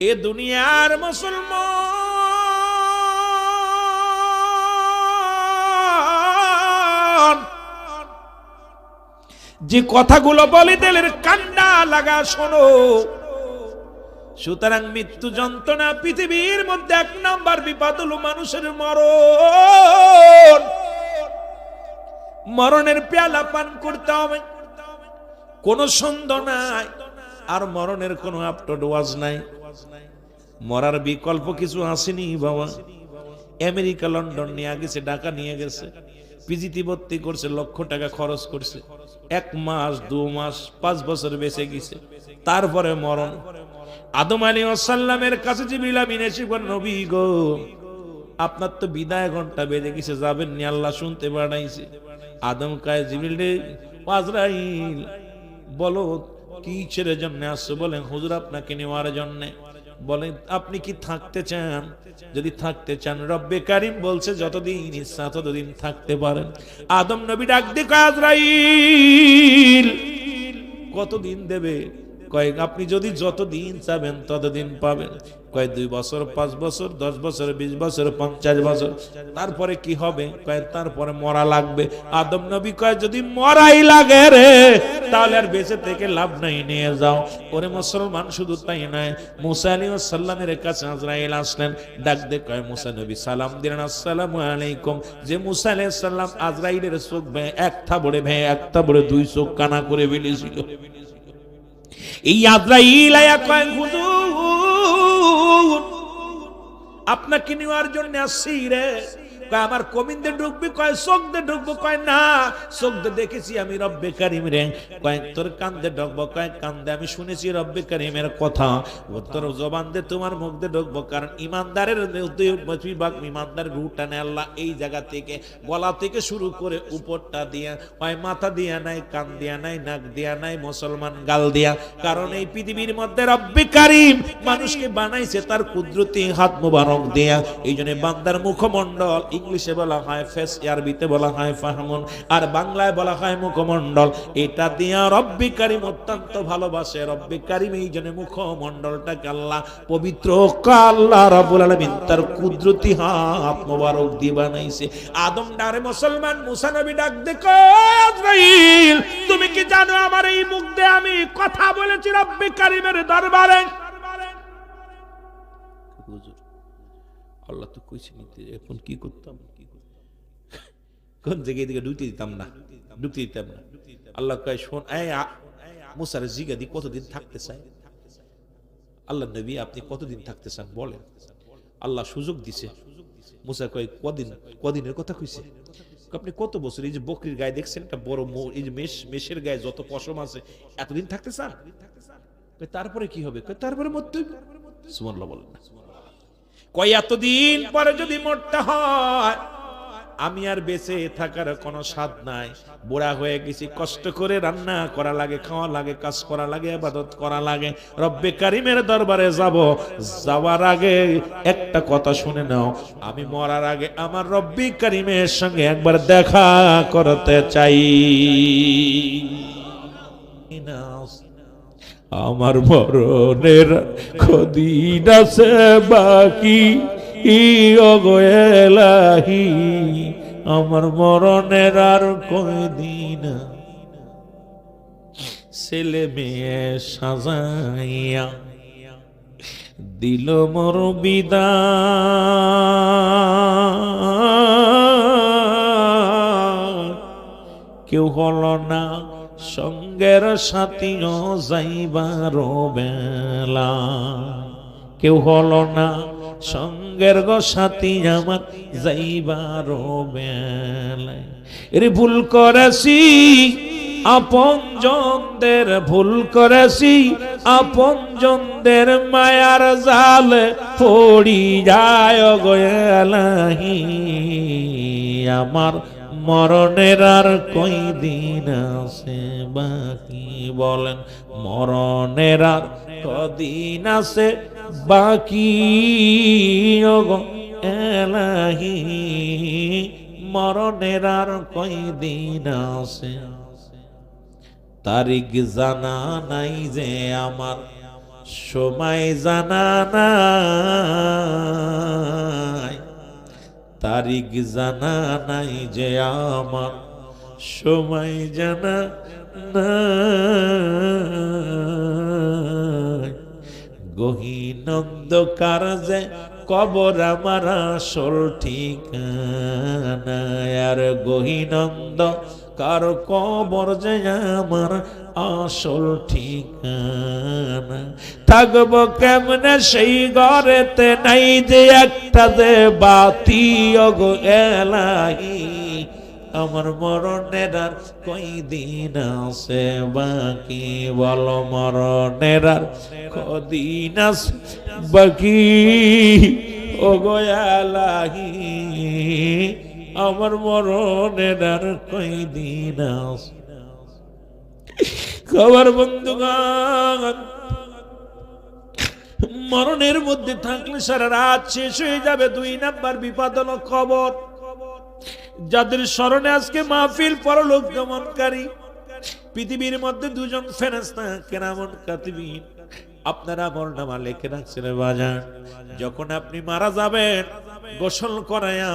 এ দুনিয়ার মুসলমান যে কথাগুলো বলে দিলের কান্না লাগা শোনো। সুতরাং মৃত্যু যন্ত্রণা পৃথিবীর মধ্যে এক নাম্বার বিপদ হলো মানুষের মরণ। মরণের পেয়ালা পান করতে হবে, কোনো সন্দেহ নাই। আর মরণের কোনো আপডেট ওয়াজ নাই। মরার বিকল্প কিছু আসেনি বাবা। আমেরিকা লন্ডন নিয়ে গেছে, ঢাকা নিয়ে গেছে, পিজিটি ভর্তি করছে, লক্ষ টাকা খরচ করছে, 1 মাস 2 মাস 5 বছর বেঁচে গেছে, তারপরে মরণ। আদম আলাইহিস সালামের কাছে জিবরিল আমিন এসে বলেন, নবী গো আপনার তো বিদায় ঘন্টা বেজে গেছে, যাবেন নি, আল্লাহ শুনতে পাঠাইছে। আদম কয়, জিবরিল রে, আজরাইল বলো কি ছেড়ে জন্য আসছো? বলেন হুজুর আপনাকে নেওয়ার জন্য। বলেন আপনি কি থাকতে চান? যদি থাকতে চান রব্বে কারীম বলছে যতদিন ইচ্ছা ততদিন থাকতে পারেন। আদম নবী ডাক দিয়ে কয়, আজরাইল কতদিন দেবে? কয় আপনি যদি যতদিন চাবেন ততদিন পাবেন। কয় 2 বছর 5 বছর 10 বছর 20 বছর 50 বছর। তারপরে কি হবে? কয় তারপরে মরা লাগবে। আদম নবী কয় যদি মরাই লাগে রে তাহলে আর বেঁচে থেকে লাভ নাই, নিয়ে যাও। ওরে মুসলমান, শুধু তাই নয়, মুসা আলাইহিস সালামের কাছে আজরাইল আসলেন, ডাক দে কয় মুসা নবী সালাম দিলেন, আসসালামু আলাইকুম। যে মুসা আলাইহিস সালাম আজরাইলের চোখ একটা বড়ে 2 চোখ কানা করে ফেলেছিল। এই আজরাইল আয়া কয়, হুজুর আপনাকে নেওয়ার জন্য আসছি রে। কয় আমার কমিন্দে ঢুকবি? কয় চোখ দিয়ে ঢুকবো। কয় না, চোখ দিয়ে দেখেছি আমি রব্বে কারীম রে। কয় তোর কান দিয়ে ঢুকবো? কয় কান দিয়ে আমি শুনেছি রব্বে কারীমের কথা। তোর জবান দিয়ে, তোমার মুখ দিয়ে ঢুকবো। কারণ ইমানদারের ইমানদারের রুটা নেই আল্লাহ এই জায়গা থেকে, গলা থেকে শুরু করে উপরটা দিয়া, হয় মাথা দিয়া নাই, কান দিয়া নাই, নাক দিয়া নাই, মুসলমান গাল দিয়া। কারণ এই পৃথিবীর মধ্যে রব্বে কারীম মানুষকে বানাইছে তার কুদরতি হাত মুবারক দিয়া। এই জন্য বান্দার মুখমণ্ডল ইংলিশে বলা হয় ফেস, আরবিতে বলা হয় ফাহমুন, আর বাংলায় বলা হয় মুখমণ্ডল। এটা দিয়া রব্বে কারীম অত্যন্ত ভালোবাসে। রব্বে কারীম এই জন্য মুখমণ্ডলটাকে আল্লাহ পবিত্র, আল্লাহ রাব্বুল আলামিন তার কুদরতি হাত মোবারক দিয়ে বানাইছে। আদম ডারে মুসলমান, মুসা নবী ডাক দে কয়, আজরাইল তুমি কি জানো আমার এই মুখ দিয়ে আমি কথা বলেছি রব্বে কারীমের দরবারে? আল্লাহ তো কইছে নিতে, এখন কি করতাম? কোন জায়গায় দিকে ঢুকতে দিতাম না। আল্লাহ কয়, শোন মুসার জিজ্ঞা দি কতদিন থাকতে চায়? আল্লাহ নবী আপনি কতদিন থাকতে চান বলেন। আল্লাহ সুযোগ দিছে। মুসা কয় কদিনের কথা কইছে? আপনি কত বছর, এই যে বকরির গায়ে দেখছেন একটা বড়, এই যে মেষের গায়ে যত পশম আছে, এতদিন থাকতে চান? তারপরে কি হবে? তারপরে মরতে হবে। সুবহানাল্লাহ বলেন না। কয় এতদিন পরে যদি মরতে হয় আমি আর বেঁচে থাকার কোনো স্বাদ নাই। বুড়া হয়ে গেছি, কষ্ট করে রান্না করা লাগে, খাওয়া লাগে, কাজ করা লাগে, ইবাদত করা লাগে। রব্বে কারীমের দরবারে যাব, যাওয়ার আগে একটা কথা শুনে নাও, আমি মরার আগে আমার রব্বে কারীমের সঙ্গে একবার দেখা করতে চাই। আমার মরণের কদিন আছে বাকি, এলাহি আমার মরণের আর কয়দিন। ছেলে মেয়ে সাজাইয়া দিল মোর বিদায়, কেউ হলো না সঙ্গের সাথীও যাইবার বেলা, কেউ হলো না সঙ্গের গো সাথী আমার যাইবার বেলায়। এর ভুল করেছি আপনজনদের, ভুল করেছি আপনজনদের মায়ার জালে পড়ি যায় গো এলাহি আমার মরণের আর কয়দিন আছে বাকি? বলেন মরণের আর কদিন আছে বাকি? ওগো এলাহি মরণের আর কয়দিন আছে? তারিখ জানা নাই যে আমার, সময় জানা নাই, তারিখ জানা নাই যে আমার, সময় জানা নাই। গহীন অন্ধকার যে কবর আমার আসল ঠিকানা, আর গহীন অন্ধকার কবর যে আমার আসল ঠিকানা। থাকবো কেমনে সেই ঘরেতে, নাই যে একটা যে বাতি ওগো এলাহি। আমার মরণের আর কয়দিন আছে বাকি, বলো মরণের আর কদিন আছে বাকি, ওগো এলাহি আমার মরণের আর কয়দিন আছে। খবর বন্ধুগণ, মরণের মধ্যে থাকলে সারা রাত শেষ হয়ে যাবে। 2 নাম্বার বিপদ হলো কবর। যাদের স্মরণে আজকে মাহফিল, পরলোক গমনকারী পৃথিবীর মধ্যে 2 জন ফেরেশতা কিরামান কাতিবিন আপনার আমলনামা লিখে রাখছেন বাজান। যখন আপনি মারা যাবেন, গোসল করায়া,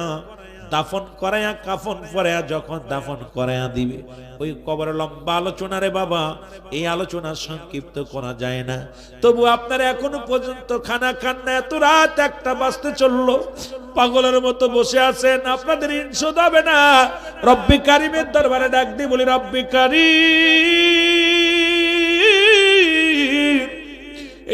দাফন করায়া, কাফন পরায়া যখন দাফন করায়া দিবে, ওই কবর লম্বা আলোচনা রে বাবা, এই আলোচনা সংক্ষিপ্ত করা যায় না। তবু আপনারা এখনো পর্যন্ত খানা খান না, এত রাত 1টা বাজতে চললো, পাগলের মতো বসে আছেন। আপনাদের ইনশোদ হবে না। রব্বি কারিমের দরবারে ডাক দিয়ে বলি, রব্বি কারিম,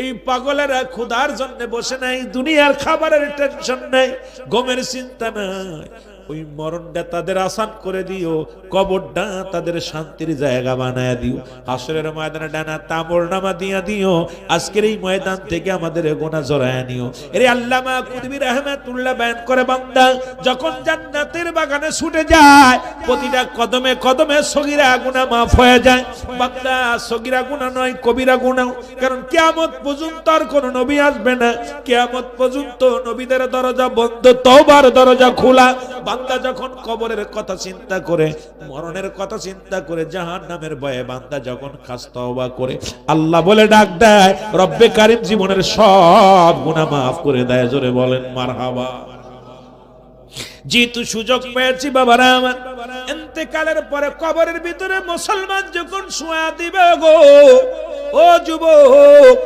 এই পাগলেরা ক্ষুধার জন্য বসে নাই, দুনিয়ার খাবারের টেনশন নাই, গমের চিন্তা নাই। ওই মরণটা তাদের আসান করে দিও, কবরটা তাদের শান্তির জায়গা বানায় দিও, হাসরের ময়দানে ডানা তামর নামা দিয়া দিও। আজকের এই ময়দান থেকে আমাদের গুনাহ জড়ায় নিও। এরে আল্লামা কুতুবী রাহমাতুল্লাহ বয়ান করে, বান্দা যখন জান্নাতের বাগানে ছুটে যায়, প্রতিটা কদমে কদমে সগীরা গুনাহ মাফ হয়ে যায়। বান্দা সগীরা গুনাহ নয়, কবিরা গুনাহ, কারণ কিয়ামত পর্যন্ত আর কোন নবী আসবে না। কিয়ামত পর্যন্ত নবীদের দরজা বন্ধ, তওবার দরজা খোলা। বান্দা যখন কবরের কথা চিন্তা করে, মরণের কথা চিন্তা করে, জাহান্নামের ভয়ে বান্দা যখন খাস তওবা করে, আল্লাহ বলে ডাক দেয়, রব্বে কারিম জীবনের সব গুনাহ মাফ করে দেয়। জোরে বলেন মারহাবা। যেহেতু সুযোগ পেয়েছি বাবারা আমার, ইন্তেকালের পরে কবরের ভিতরে মুসলমান যখন শোয়া দিবে গো, ও যুবক,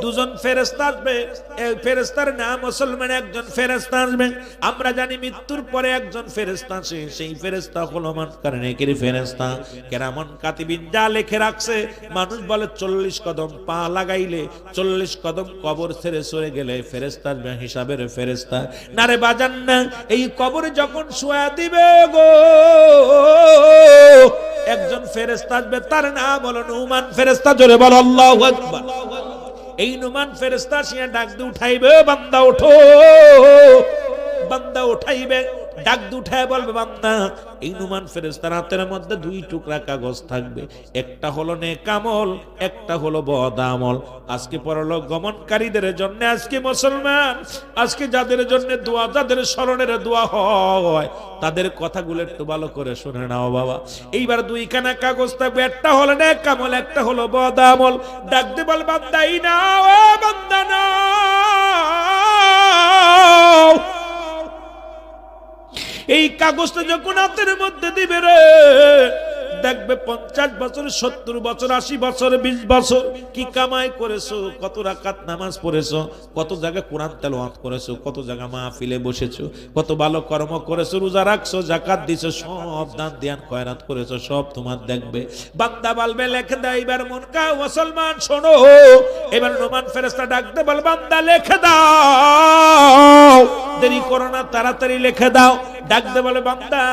2 জন ফেরেশতা আসবে। এই ফেরেশতার নাম মুসলমান, একজন ফেরেশতা আসবে। আমরা জানি মৃত্যুর পরে একজন ফেরেশতা আসে, সেই ফেরেশতা হলো মুনকার নেকির ফেরেশতা। কিরামান কাতিবিন যা লিখে রাখছে, মানুষ বলে 40 কদম পা লাগাইলে, 40 কদম কবর ছেড়ে সরে গেলে ফেরেশতা আসবে, হিসাবের ফেরেশতা। না রে বাজান না, এই কবরে যখন শোয়া দিবে গো, একজন ফেরেশতা আসবে, তার নাম হলো নুমান ফেরেশতা। জোরে বল আল্লাহু আকবার। এই নুমান ফেরেশতা সিয়া ডাক দিয়ে উঠাইবে, বান্দা ওঠো, বান্দা উঠাইবে, ডাক দিয়ে উঠায় বলবে, বান্দা। এই নুমান ফেরেশতার হাতের মধ্যে 2 টুকরা কাগজ থাকবে, একটা হলো নেক আমল, একটা হলো বদ আমল। আজকে পরলোক গমনকারীদের জন্য, আজকে মুসলমান, আজকে যাদের জন্য দোয়া, যাদের স্মরণের দোয়া হয়, তাদের কথাগুলো একটু ভালো করে শুনে নাও বাবা। এইবার 2খানা কাগজ থাকবে, একটা হলো নেক আমল, একটা হলো বদ আমল। ডাক দিয়ে বল, বান্দা এই নাও, ও বান্দা নাও। এই কাগজটা যখন হাতের মধ্যে দিবে রে, দেখবে 50 বছর, 70 বছর, 80 বছর, 20 বছর কি কামাই করেছো, কত রাকাত নামাজ পড়েছো, কত জায়গায় কোরআন তেলাওয়াত করেছো, কত জায়গা মাহফিলে বসেছো, কত ভালো কর্ম করেছো, রোজা রাখছো, যাকাত দিছো, সব দান ধ্যান খয়রাত করেছো, সব তোমার দেখবে। বান্দা বলবে লেখে দাও। এবার মন কা মুসলমান শোনো, এবার নুমান ফেরেশতা ডাকতে বল, বান্দা লেখে দাও, দেরি করো না, তাড়াতাড়ি লিখে দাও। ডাকতে বলে, বান্দা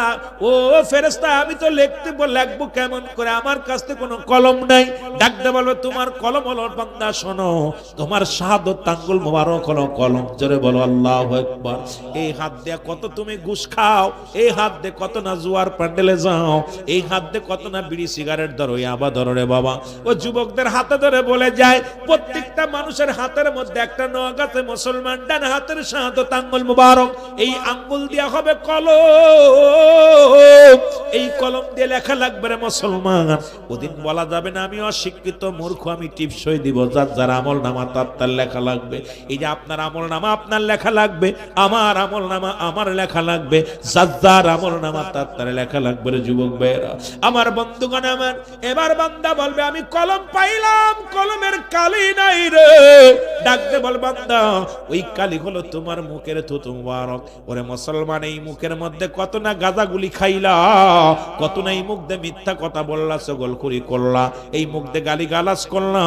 ও ফেরেশতা, আমি তো লিখতে লাগবো কেমন করে, আমার কাছে কোনো কলম নাই। ডাকতে বলবে, তোমার কলম হলো, বান্দা শোনো, তোমার শাহাদাত আঙ্গুল মোবারক হলো কলম। জোরে বলো আল্লাহু আকবার। এই হাত দিয়ে কত তুমি ঘুষ খাও, এই হাত দিয়ে কত না জুয়ার প্যান্ডেলে যাও, এই হাত দিয়ে কত না বিড়ি সিগারেট ধরো, ইয়াবা ধরো রে বাবা। ও যুবকদের হাতে ধরে বলে যায়, প্রত্যেকটা মানুষের হাতের মধ্যে একটা নখ আছে মুসলমান, ডান হাতের শাহাদাত আঙ্গুল মোবারক, এই আঙ্গুল দিয়া হবে কলম। এই কলম দিয়ে লেখা লাগবে রে মুসলমান। ওদিন বলা যাবে না আমি অশিক্ষিত মূর্খ, আমি টিপসই দিব, যার যার আমল নামা তার লেখা লাগবে। এই যে আপনার আমল নামা আপনার লেখা লাগবে, আমার আমল নামা আমার লেখা লাগবে, যার যার আমল নামা তার লেখা লাগবে রে যুবক ভাইরা আমার, বন্ধুগণ আমার। এবার বান্দা বলবে আমি কলম পাইলাম, কলমের কালি নাই রে। ডাকতে বল বান্দা ওই কালি হলো তোমার মুখের থুতু মুবারক। ওরে মুসলমান, এই মুখের মধ্যে কত না গাঁজাগুলি খাইলা, কত না এই মুখ দিয়ে মিথ্যা কথা বললা, চগলখুরি করলা, এই মুখ দিয়ে গালিগালাজ করলা,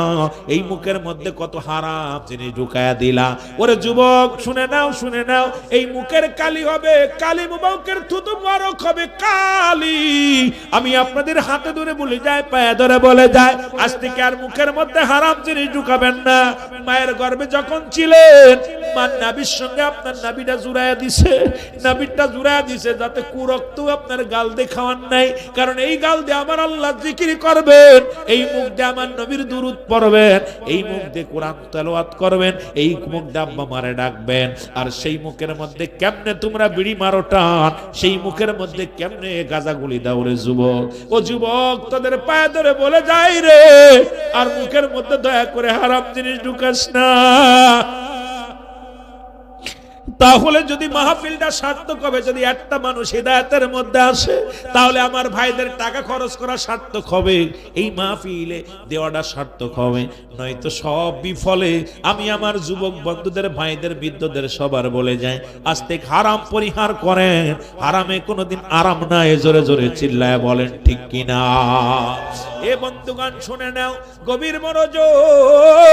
এই মুখের মধ্যে কত হারাম জিনিস ঢুকায়া দিলা। ওরে যুবক শুনে নাও, শুনে নাও, এই মুখের কালি হবে, কালি মুবারকের থুতু মুবারক হবে কালি। আমি আপনাদের হাতে ধরে বলে যায়, পায়ে ধরে বলে যায়, আজ থেকে আর মুখের মধ্যে হারাম জিনিস ঢুকাবেন না। মায়ের গর্ভে যখন ছিলেন মার নাভির সঙ্গে আপনার নাভিটা জুড়াইয়া দিছে, নাভিটা জুড়াইয়া দিছে যাতে কুরক্ত আপনার গাল দিয়ে খাওয়ান নাই। কারণ এই গাল দিয়ে আমার আল্লাহ জিকির করবেন, এই মুখ দিয়ে আমার নবীর দুরূদ পড়বেন, এই মুখ দিয়ে কোরআন তেলাওয়াত করবেন, এই মুখ দিয়ে আব্বা মারে ডাকবেন। আর সেই মুখের মধ্যে কেমনে তোমরা বিড়ি মারো টান, সেই মুখের মধ্যে কেমনে গাঁজাগুলি দাও রে যুবক। ও যুবক তোদের পায়ে ধরে বলে যাই রে, আর মুখের মধ্যে দয়া করে হারাম জিনিস ঢুকাস না। তাহলে যদি মাহফিলটা সার্থক হবে, যদি একটা মানুষ হিদায়াতের মধ্যে আসে, তাহলে আমার ভাইদের টাকা খরচ করা সার্থক হবে, এই মাহফিলে দেওয়াটা সার্থক হবে। নয়তো সব বিফলে। আমি আমার যুবক বন্ধুদের, ভাইদের, বৃদ্ধদের সবার বলে যাই, আজ থেকে হারাম পরিহার করেন। হারামে কোনোদিন আরাম নাই, জোরে জোরে চিল্লায় বলেন ঠিক কিনা। এ বন্ধুগণ শুনে নাও গভীর মনোযোগ।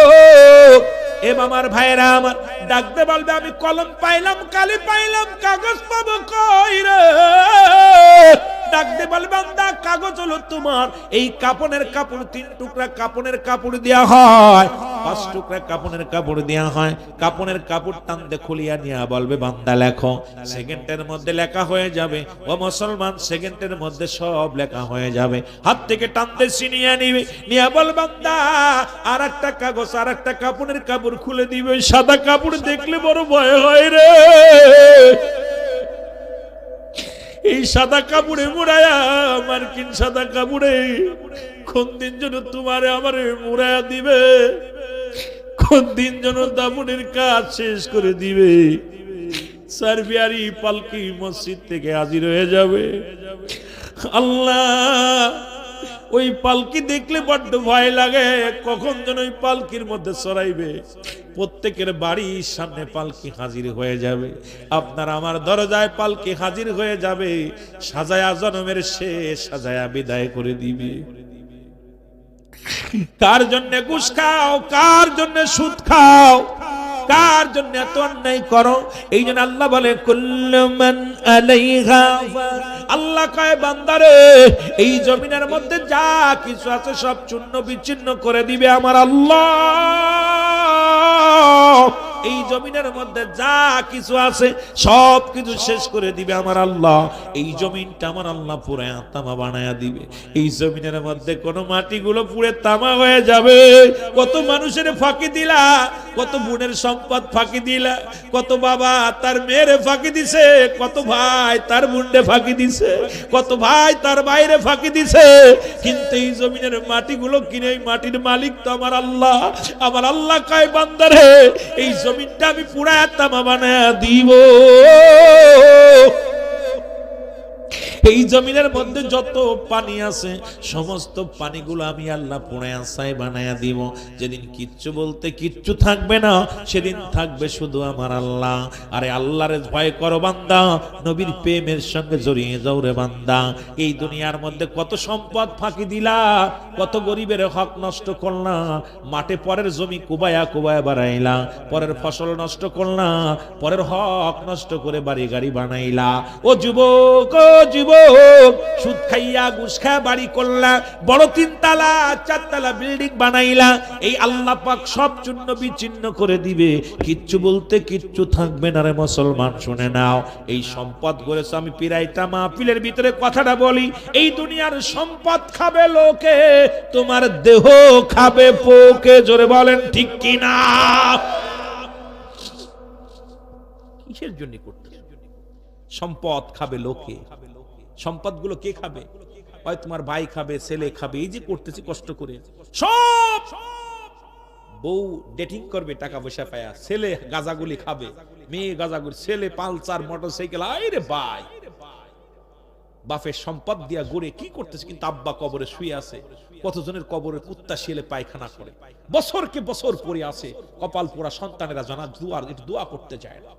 এ আমার ভাইরা আমার, ডাকতে বলবে আমি কলম পাইলাম, কালি পাইলাম, কাগজ পাবো কই রে। ডাকতে বলবে বান্দা কাগজ হলো তোমার, এই কাপনের কাপড় 3 টুকরা কাপনের কাপড় দেয়া হয়, 5 টুকরা কাপনের কাপড় দেয়া হয়। কাপনের কাপড় টানতে খুলিয়া নিয়া বলবে বান্দা লেখো। সেকেন্ডের মধ্যে লেখা হয়ে যাবে। ও মুসলমান, সেকেন্ডের মধ্যে সব লেখা হয়ে যাবে। হাত থেকে টানতে ছিনিয়ে নিবে, নিয়া বল বান্দা আর একটা কাগজ, আর একটা কাপনের কাপড় খুলে দিবে। সাদা কাপড় দেখলে বড় ভয় হয় রে। এই সাদা কাপড়ে মুড়ায়া, মার্কিন সাদা কাপড়ে কোন দিন যেন তোমারে আমারে মুড়ায়া দিবে, কোন দিন যেন দাফনের কাজ শেষ করে দিবে। সার্বিয়ারি পালকি মসজিদ থেকে হাজির হয়ে যাবে। আল্লাহ, ওই পালকি দেখলে বড্ড ভয় লাগে, কখন যেন ওই পালকির মধ্যে চড়াইবে। প্রত্যেকের বাড়ির সামনে পালকি হাজির হয়ে যাবে, আপনার আমার দরজায় পালকি হাজির হয়ে যাবে। সাজায়া জনমের শেষ সাজায়া বিদায় করে দিবে। কার জন্য ঘুষ খাও, কার জন্য সুদ খাও, কার জন্য এত অন্যায় করো? এই জন্য আল্লাহ বলে কুল্লু মান আলাইহা, আল্লাহ কয় বান্দারে এই জমিনের মধ্যে যা কিছু আছে সব চূর্ণ বিচ্ছিন্ন করে দিবে আমার আল্লাহ। এই জমিনের মধ্যে যা কিছু আছে সব কিছু শেষ করে দিবে আমার আল্লাহ। এই জমিনটা আমার আল্লাহ পুরে তামা বানায়া দিবে। এই জমিনের মধ্যে কোন মাটিগুলো পুরে তামা হয়ে যাবে। কত মানুষের ফাঁকি দিলা, কত বোনের সম্পদ ফাঁকি দিলা, কত বাবা তার মেয়েরে ফাঁকি দিছে, কত ভাই তার বোনরে ফাঁকি দিছে, কত ভাই তার বাইরে ফাঁকি দিছে। কিন্তু এই জমিনের মাটিগুলো কিনে এই মাটির মালিক তো আমার আল্লাহ। আমার আল্লাহ কয় বান্দারে এই জমিনটা আমি পুরা তামা বানায়া দিব। এই জমিনের মধ্যে যত পানি আছে সমস্ত পানিগুলো আমি আল্লাহ পুড়ে আসায় বানায়া দিব। যেদিন কিচ্ছু বলতে কিচ্ছু থাকবে না, সেদিন থাকবে শুধু আমার আল্লাহ। আরে আল্লাহর ভয় করো বান্দা, নবীর প্রেমের সঙ্গে জড়িয়ে যাও রে বান্দা। এই দুনিয়ার মধ্যে কত সম্পদ ফাঁকি দিলা, কত গরিবের হক নষ্ট করলা, মাঠে পরের জমি কুবায়া কুবায়া বাড়াইলা, পরের ফসল নষ্ট করলা, পরের হক নষ্ট করে বাড়ি গাড়ি বানাইলা। ও যুবক, ও যুবক, সুদ খাইয়া ঘুষ খাইয়া বাড়ি করলা, বড় 3 তালা 4 তালা বিল্ডিং বানাইলা। এই আল্লাহ পাক সব চূর্ণ বিচ্ছিন্ন করে দিবে, কিচ্ছু বলতে কিচ্ছু থাকবে না রে মুসলমান। শুনে নাও, এই সম্পদ করেছ। আমি পিরাইটা মাহফিলের ভিতরে কথাটা বলি, এই দুনিয়ার সম্পদ খাবে লোকে, তোমার দেহ খাবে পোকে। জোরে বলেন ঠিক কিনা? কিসের জন্য করতে? সম্পদ খাবে লোকে। সম্পদগুলো কে খাবে? হয় তোমার ভাই খাবে, ছেলে খাবে। এই যে করতেছি কষ্ট করে, সব বউ ডেটিং করবে টাকা পয়সা পায়া, ছেলে গাজাগুলি খাবে, মেয়ে গাজাগুলি, ছেলে পালসার মোটরসাইকেল। আরে ভাই, বাপের সম্পদ দিয়া গড়ে কি করতেছে, কিন্তু আব্বা কবরে শুয়ে আছে। কতজনের কবরে কুত্তা শিয়ালে পায়খানা করে, বছরকে বছর পড়ে আছে। কপাল পোড়া সন্তানেরা জানা দোয়া করতে যায় না।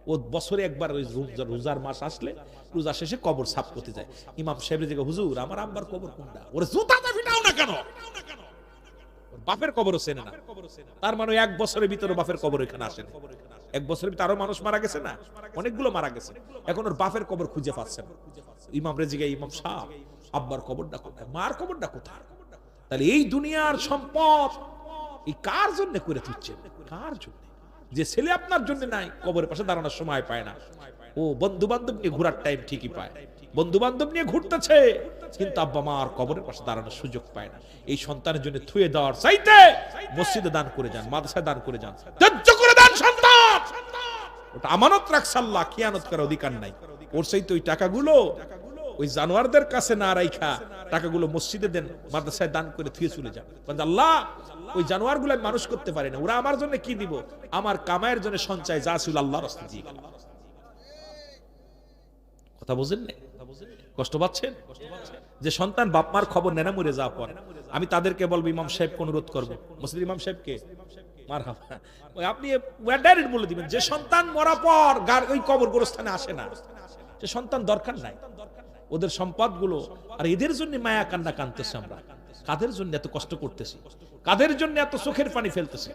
ও বছরে একবার ওই রোজার মাস আসলে রোজা শেষে কবর সাফ করতে যায়। ইমাম সাহেবের জায়গায়, হুজুর আমার আব্বার কবর কোনটা? ওরে জুতাটা ফিটাও না কেন? বাপের কবরও চেনে না। তার মানে এক বছরের ভিতরে বাপের কবর এখানে আসে না। এক বছরের ভিতরে আরো মানুষ মারা গেছে না, অনেকগুলো মারা গেছে, এখন ওর বাপের কবর খুঁজে পাচ্ছে না। ইমাম রেজিকে, ইমাম সাহেব আব্বার কবরটা কোথায়, মার কবরটা কোথায়? তাহলে এই দুনিয়ার সম্পদ এই কার জন্য করে তুলছেন? কার জন্য? যে ছেলে আপনার জন্য নাই, কবরের পাশে দাঁড়ানোর সময় পায় না। ও বন্ধু বান্ধব নিয়ে ঘোরার টাইম ঠিকই পায়, বন্ধু বান্ধব নিয়ে ঘুরতেছে, কিন্তু আব্বা মার কবরের পাশে দাঁড়ানোর সুযোগ পায় না। এই সন্তানের জন্য থুয়ে দেওয়ার চাইতে মসজিদে দান করে যান, মাদ্রাসায় দান করে যান, ত্যায্য করে দেন সন্তান। ওটা আমানত রাখছে আল্লাহ, খিয়ানত করার অধিকার নাই। ওর চাইতে ওই টাকাগুলো ওই জানোয়ারদের কাছে না রাইখা টাকাগুলো মসজিদে দেন, মাদ্রাসায় দান করে থুয়ে চলে যান। আল্লাহ, ওই জানোয়ারগুলো আমি মানুষ করতে পারি না, ওরা আমার জন্য কি দিব? আমার কামায়ের জন্য সঞ্চয় যা ছিল আল্লাহর রাস্তায় দিয়ে গেলাম। কথা বুঝেন না? কষ্ট পাচ্ছেন? যে সন্তান বাপ মার খবর নেনা মরে যাওয়ার পর, আমি তাদেরকে বলবো, ইমাম সাহেবকে অনুরোধ করবো, মসজিদ ইমাম সাহেবকে, মারহাবা, আপনি ডাইরেক্ট বলে দিবেন যে সন্তান মরার পর ওই কবর গোরস্থানে আসে না, যে সন্তান দরকার নাই। ওদের সম্পদগুলো, আর এদের জন্য মায়া কান্না কাঁদতেছে আমরা। কাদের জন্য এত কষ্ট করতেছি, কাদের জন্য এত চোখের পানি ফেলতেছি,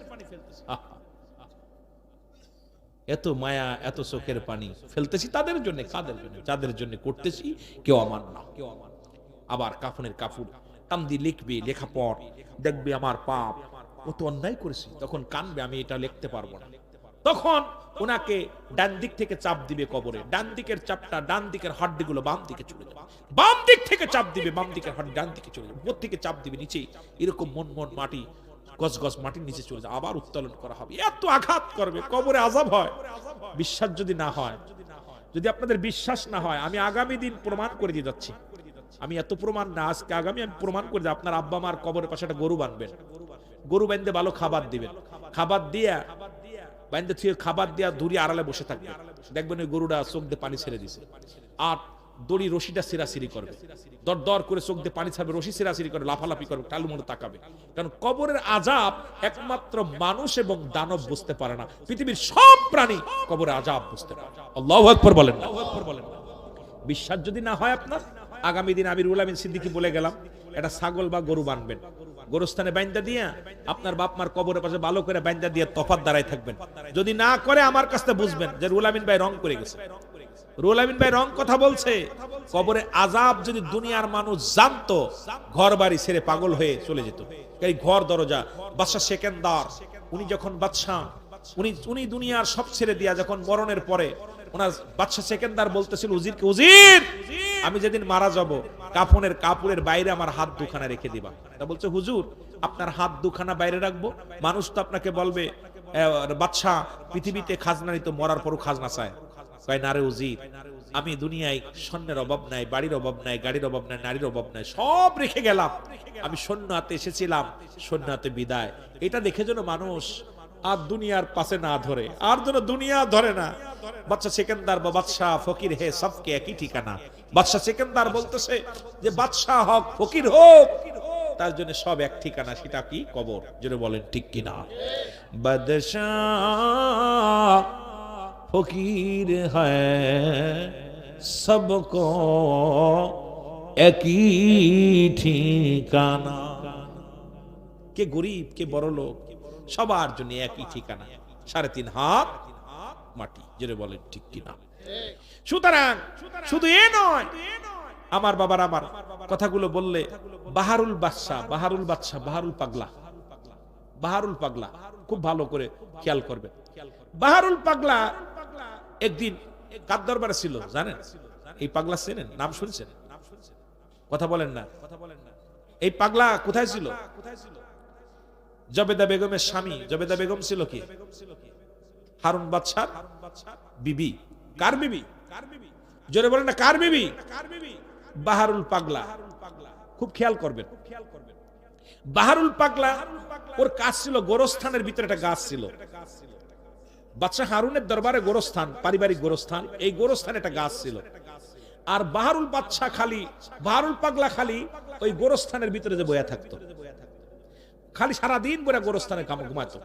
এত মায়া এত চোখের পানি ফেলতেছি তাদের জন্য। কাদের জন্য? যাদের জন্য করতেছি কেউ আমার না, কেউ আমার। আবার কাফনের কাপড় টান দিয়ে লিখবে, লেখা পর দেখবে আমার পাপ, কত অন্যায় করেছি, তখন কানবে, আমি এটা লিখতে পারবো না। তখন ওনাকে ডান দিক থেকে চাপ দিবে কবরে, ডান দিকের চাপটা, ডান দিকের হাড্ডিগুলো বাম দিকে চলে যাবে, বাম দিক থেকে চাপ দিবে, বাম দিকের হাড্ডি ডান দিকে চলে যাবে, উপর থেকে চাপ দিবে নিচে, এরকম মন মন মাটি, গজ গজ মাটির নিচে চলে যায়, আবার উত্তোলন করা হবে। এত আঘাত করবে, কবরে আযাব হয়। বিশ্বাস যদি না হয়, যদি আপনাদের বিশ্বাস না হয়, আমি আগামী দিন প্রমাণ করে দিয়ে যাচ্ছি। আমি এত প্রমাণ না, আজকে আগামী আমি প্রমাণ করে দিই। আপনার আব্বা মার কবরের পাশে একটা গরু বাঁধবেন, গরু বাঁধতে ভালো খাবার দিবেন, খাবার দিয়া বাঁধতে থুয়ে খাবার দিয়া দড়ি আড়ালে বসে থাকবে, দেখবেন ওই গরুটা চোখ দিয়ে পানি ছেড়ে দিছে, আর দড়ি রশিটা সিরাসিরি করবে, দর দর করে চোখ দিয়ে পানি ছাড়বে, রশি সিরাসিরি করবে, লাফালাফি করবে, টালু মতো তাকাবে। কারণ কবরের আযাব একমাত্র মানুষ এবং দানব বুঝতে পারে না, পৃথিবীর সব প্রাণী কবরের আযাব বুঝতে পারে। আল্লাহু আকবার বলেন না? বিশ্বাস যদি না হয় আপনার, আগামী দিন আমিরুল আমিন সিদ্দিকী বলে গেলাম, এটা ছাগল বা গরু বানবেন, গোরস্থানে বাইন্দা দিয়া আপনার বাপ মার কবরের পাশে ভালো করে বাইন্দা দিয়ে তফাত দাঁড়ায় থাকবেন। যদি না করে আমার কাছে বুঝবেন যে রুল আমিন ভাই রং করে গেছে, রুল আমিন ভাই রং কথা বলছে। কবরে আযাব যদি দুনিয়ার মানুষ জানতো, ঘর বাড়ি ছেড়ে পাগল হয়ে চলে যেত। এই ঘর দরজা, বাদশা সেকেন্দার, উনি যখন বাদশা, উনি দুনিয়ার সব ছেড়ে দিয়া যখন মরণের পরে ওনার বাদশা সেকেন্দার বলতেছিল উজিরকে, উজির আমি যেদিন মারা যাব, কাফনের কাপড়ের বাইরে আমার হাত দুখানা রেখে দিবা। তা বলছে, হুজুর আপনার হাত দুখানা বাইরে রাখবো, মানুষ তো আপনাকে বলবে বাদশা পৃথিবীতে খাজনা নিত, মরার পরও খাজনা চায়। কয় না রে উজির, আমি দুনিয়ায় স্বর্ণের অভাব নাই, বাড়ির অভাব নাই, গাড়ির অভাব নাই, নারীর অভাব নাই, সব রেখে গেলাম। আমি সৈন্য হাতে এসেছিলাম, সৈন্য হাতে বিদায়। এটা দেখে যেন মানুষ আর দুনিয়ার পাশে না ধরে, আর যেন দুনিয়া ধরে না। বাদশা সেকেন্দার বা বাদশাহ ফকির হে সবকে একই ঠিকানা। বাদশা সেকেন্দার বলতেছে যে বাদশাহ হোক ফকির হোক, তার জন্য সব এক ঠিকানা, সেটা কি? কবর। যেন বলেন ঠিক কিনা? বাদশাহ ফকির হ্যায় সবকো একই ঠিকানা। কে গরিব কে বড় লোক, সবার জন্য একই ঠিকানা, 3.5 হাত মাটি। যেটা বলেন ঠিক কিনা? সুতরাং শুধু এ নয়, আমার বাবার আমার কথাগুলো বললে বাহারুল বাদশাহ, বাহারুল বাদশাহ, বাহারুল পাগলা, বাহারুল পাগলা খুব ভালো করে খেয়াল করবে। বাহারুল পাগলা একদিন কার দরবারে ছিল জানেন? এই পাগলা চেনেন? নাম শুনছেন? কথা বলেন না? এই পাগলা কোথায় ছিল? জবেদা বেগমের স্বামী। জবেদা বেগম ছিল কি? হারুন বাদশার বিবি। কার বিবি? জোরে বলেন না, কার বিবি? বাহারুল পাগলা। খুব খেয়াল করবেন, বাহারুল পাগলা ওর কাজ ছিল গোরস্থানের ভিতরে একটা গাছ ছিল। বাদশাহ হারুনের দরবারে গোরস্থান, পারিবারিক গোরস্থান, এই গোরস্থানে একটা গাছ ছিল। আর বাহারুল বাদশাহ খালি, বাহারুল পাগলা খালি ওই গোরস্থানের ভিতরে যে বয়া থাকতো, খালি সারাদিন বইরা গোরস্থানে ঘুমাতো,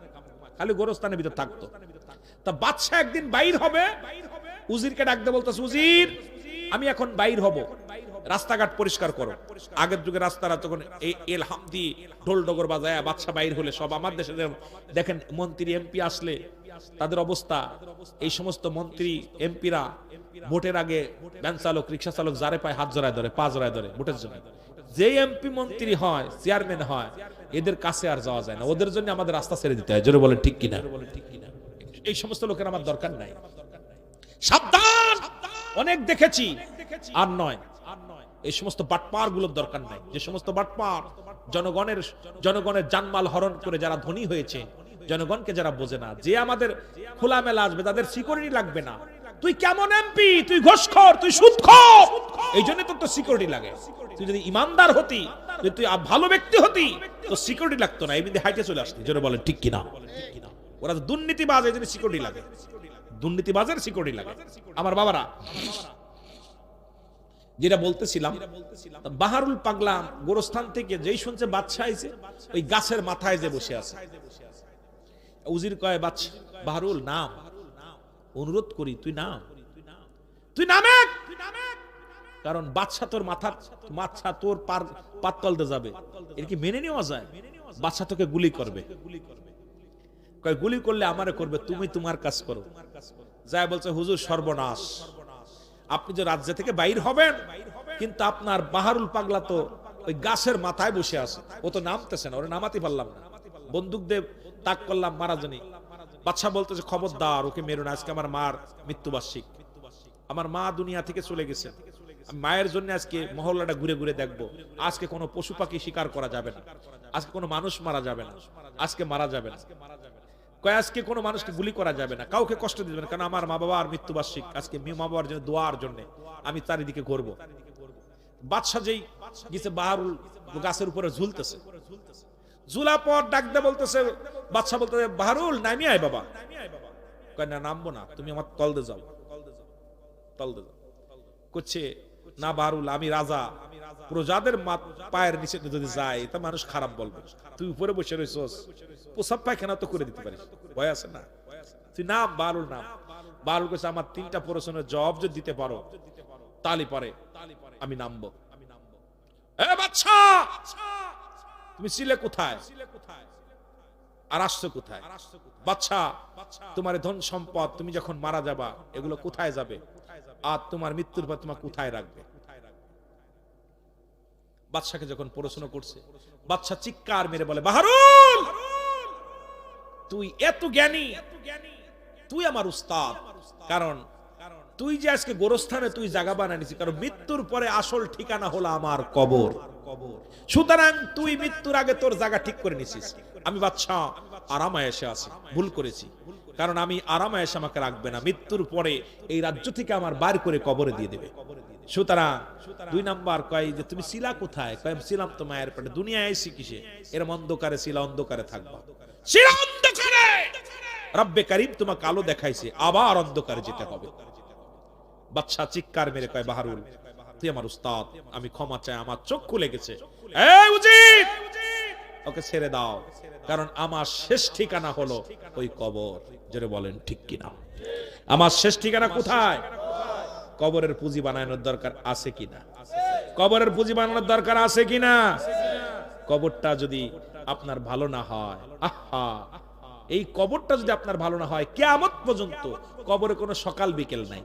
খালি গোরস্থানের ভিতরে থাকতো। তা বাদশাহ একদিন বাইর হবে, উজিরকে ডাকতে বলতেছে, উজির আমি এখন বাইর হব, রাস্তাঘাট পরিষ্কার করো। আগের যুগে রাস্তারা তখন এল হামদি ঢোল ডগর বাজায় বাদশাহ বাইর হলে সব, আমার দেশে দেখেন মন্ত্রী এমপি আসলে তাদের অবস্থা, এই সমস্ত মন্ত্রী এমপিরা ভোটের আগে ভ্যান চালক, রিক্সা চালক যারে পায় হাত জড়ায় ধরে, পা জড়ায় ধরে ভোটের জন্য। যে এমপি মন্ত্রী হয়, চেয়ারম্যান হয়, এদের কাছে আর যাওয়া যায় না, ওদের জন্য আমাদের রাস্তা ছেড়ে দিতে হয়। জোরে বলেন ঠিক কিনা? এই সমস্ত লোকের আমার দরকার নাই, সাবধান। অনেক দেখেছি, আর নয়, এই সমস্ত বাটপার গুলোর দরকার নাই। যে সমস্ত বাটপার জনগণের জানমাল হরণ করে যারা ধনী হয়েছে, জনগণকে যারা বোঝে না, যে আমাদের খোলামেলা আসবে, তাদের সিকিউরিটি লাগবে না। তুই কেমন এমপি? তুই ঘুষখোর, তুই সুদখোর, এই জন্য তো সিকিউরিটি লাগে। তুই যদি ইমানদার হতি, তুই ভালো ব্যক্তি হতি, তো সিকিউরিটি লাগতো না, এমনি হাইটে চলে আসতি। জোরে বলেন ঠিক কিনা? ওরা দুর্নীতিবাজ, এই জন্য সিকিউরিটি লাগে, দুর্নীতিবাজের সিকিউরিটি লাগে। আমার বাবারা, যেটা বলতেছিলাম, বাহারুল পাগলা গোরস্থান থেকে যেই শুনছে বাদশাহ আইছে, ওই গাছের মাথায় যে বসে আছে। উজির কয়, বাহারুল নাম, অনুরোধ করি তুই নাম, তুই নামে, কারণ বাদশাহ তোর মাথা তোর পাততলতে যাবে, এর কি মেনে নেওয়া যায়? বাদশাহ তোকে গুলি করবে। কয় গুলি করলে আমারে করবে, তুমি তোমার কাজ করো। যায় বলছে, হুজুর সর্বনাশ, আপনি যে রাজ্য থেকে বাইর হবেন, কিন্তু আপনার বাহারুল পাগলা তো ওই গাছের মাথায় বসে আছে, ও তো নামতেছে না, ওরা নামাতে পারলাম না, বন্দুক দিয়ে তাক করলাম, মারা জানি। বাদশাহ বলতেছে, খবরদার, ওকে মেরো না, আজকে আমার মার মৃত্যুবার্ষিক, আমার মা দুনিয়া থেকে চলে গেছে, মায়ের জন্য আজকে মহল্লাটা ঘুরে ঘুরে দেখবো। আজকে কোনো পশু পাখি শিকার করা যাবে না, আজকে কোনো মানুষ মারা যাবে না, আজকে মারা যাবে না। কয় আজকে কোনো মানুষকে গুলি করা যাবে না, কাউকে কষ্ট দিবে না, কারণ আমার মা বাবার মৃত্যুবার্ষিক, আজকে মা বাবার জন্য দোয়ার জন্য আমি চারিদিকে ঘুরবো। বাদশাহ যেই গেছে, বাহারুল গাছের উপরে ঝুলতেছে, ঝুলা পর ডাকতে বলতেছে, বাদশাহ বলতেছে, বাহারুল নামি আয় বাবা। কয় না, নামবো না, তুমি আমার তলদে যাও, তলদে যাও। করছে না বাহারুল, আমি রাজা, প্রজাদের পায়ের নিচে যদি যায় তা মানুষ খারাপ বলবে, তুই উপরে বসে রয়েছস, প্রসাব পায়খানা তো করে দিতে পারিস, ভয় আছে না, তুই নাম। বাহারুল নাম। বাহারুল কইছে, আমার 3টা প্রশ্নের জবাব যদি দিতে পারো তালি পারে আমি নামবো। এ বাদশা, তুমি ছিলে কোথায় আর আসছো কোথায়? বাদশা, তোমার ধন সম্পদ তুমি যখন মারা যাবা, এগুলো কোথায় যাবে? আর তোমার মৃত্যুর পর তোমার কোথায় রাখবে? বাদশাকে যখন প্রশ্ন করছে, বাদশা চিৎকার মেরে বলে, বাহারুল, তুই এত জ্ঞানী, তুই আমার উস্তাদ, কারণ তুই যে আজকে গোরস্থানে তুই জায়গা বানানিস, কারণ মৃত্যুর পরে আসল ঠিকানা হলো আমার কবর। সুতরাং তুই মৃত্যুর আগে তোর জায়গা ঠিক করে নিছিস। আমি বাদশা আরামায় এসে আছি, ভুল করেছি, কারণ আমি আরামায় এসে আমাকে রাখবে না, মৃত্যুর পরে এই রাজ্য থেকে আমার বার করে কবরে দিয়ে দেবে। সুতরাং 2 নাম্বার কয় যে তুমি ছিলা কোথায়? কয় ছিলাম তো মায়ের পেটে, দুনিয়ায় এসে কিসে? এরম অন্ধকারে ছিলা, অন্ধকারে থাকবা, ছিলা অন্ধকারে, রব্বে কারীম তোমাকে আলো দেখাইছে, আবার অন্ধকারে যেতে হবে। বাদশা চিৎকার মেরে কয়, বাহারুল, তুই আমার উস্তাদ, আমি ক্ষমা চাই, আমার চোখ খুলে গেছে, এই উজির ওকে ছেড়ে দাও, কারণ আমার শেষ ঠিকানা হলো ওই কবর। জোরে বলেন ঠিক কিনা? আমার শেষ ঠিকানা কোথায়? কবরের পুঁজি বানানোর দরকার আছে কিনা? কবরের পুঁজি বানানোর দরকার আছে কিনা? কবরটা যদি আপনার ভালো না হয়, আহা, এই কবরটা যদি আপনার ভালো না হয়, কিয়ামত পর্যন্ত কবরে কোনো সকাল বিকেল নাই,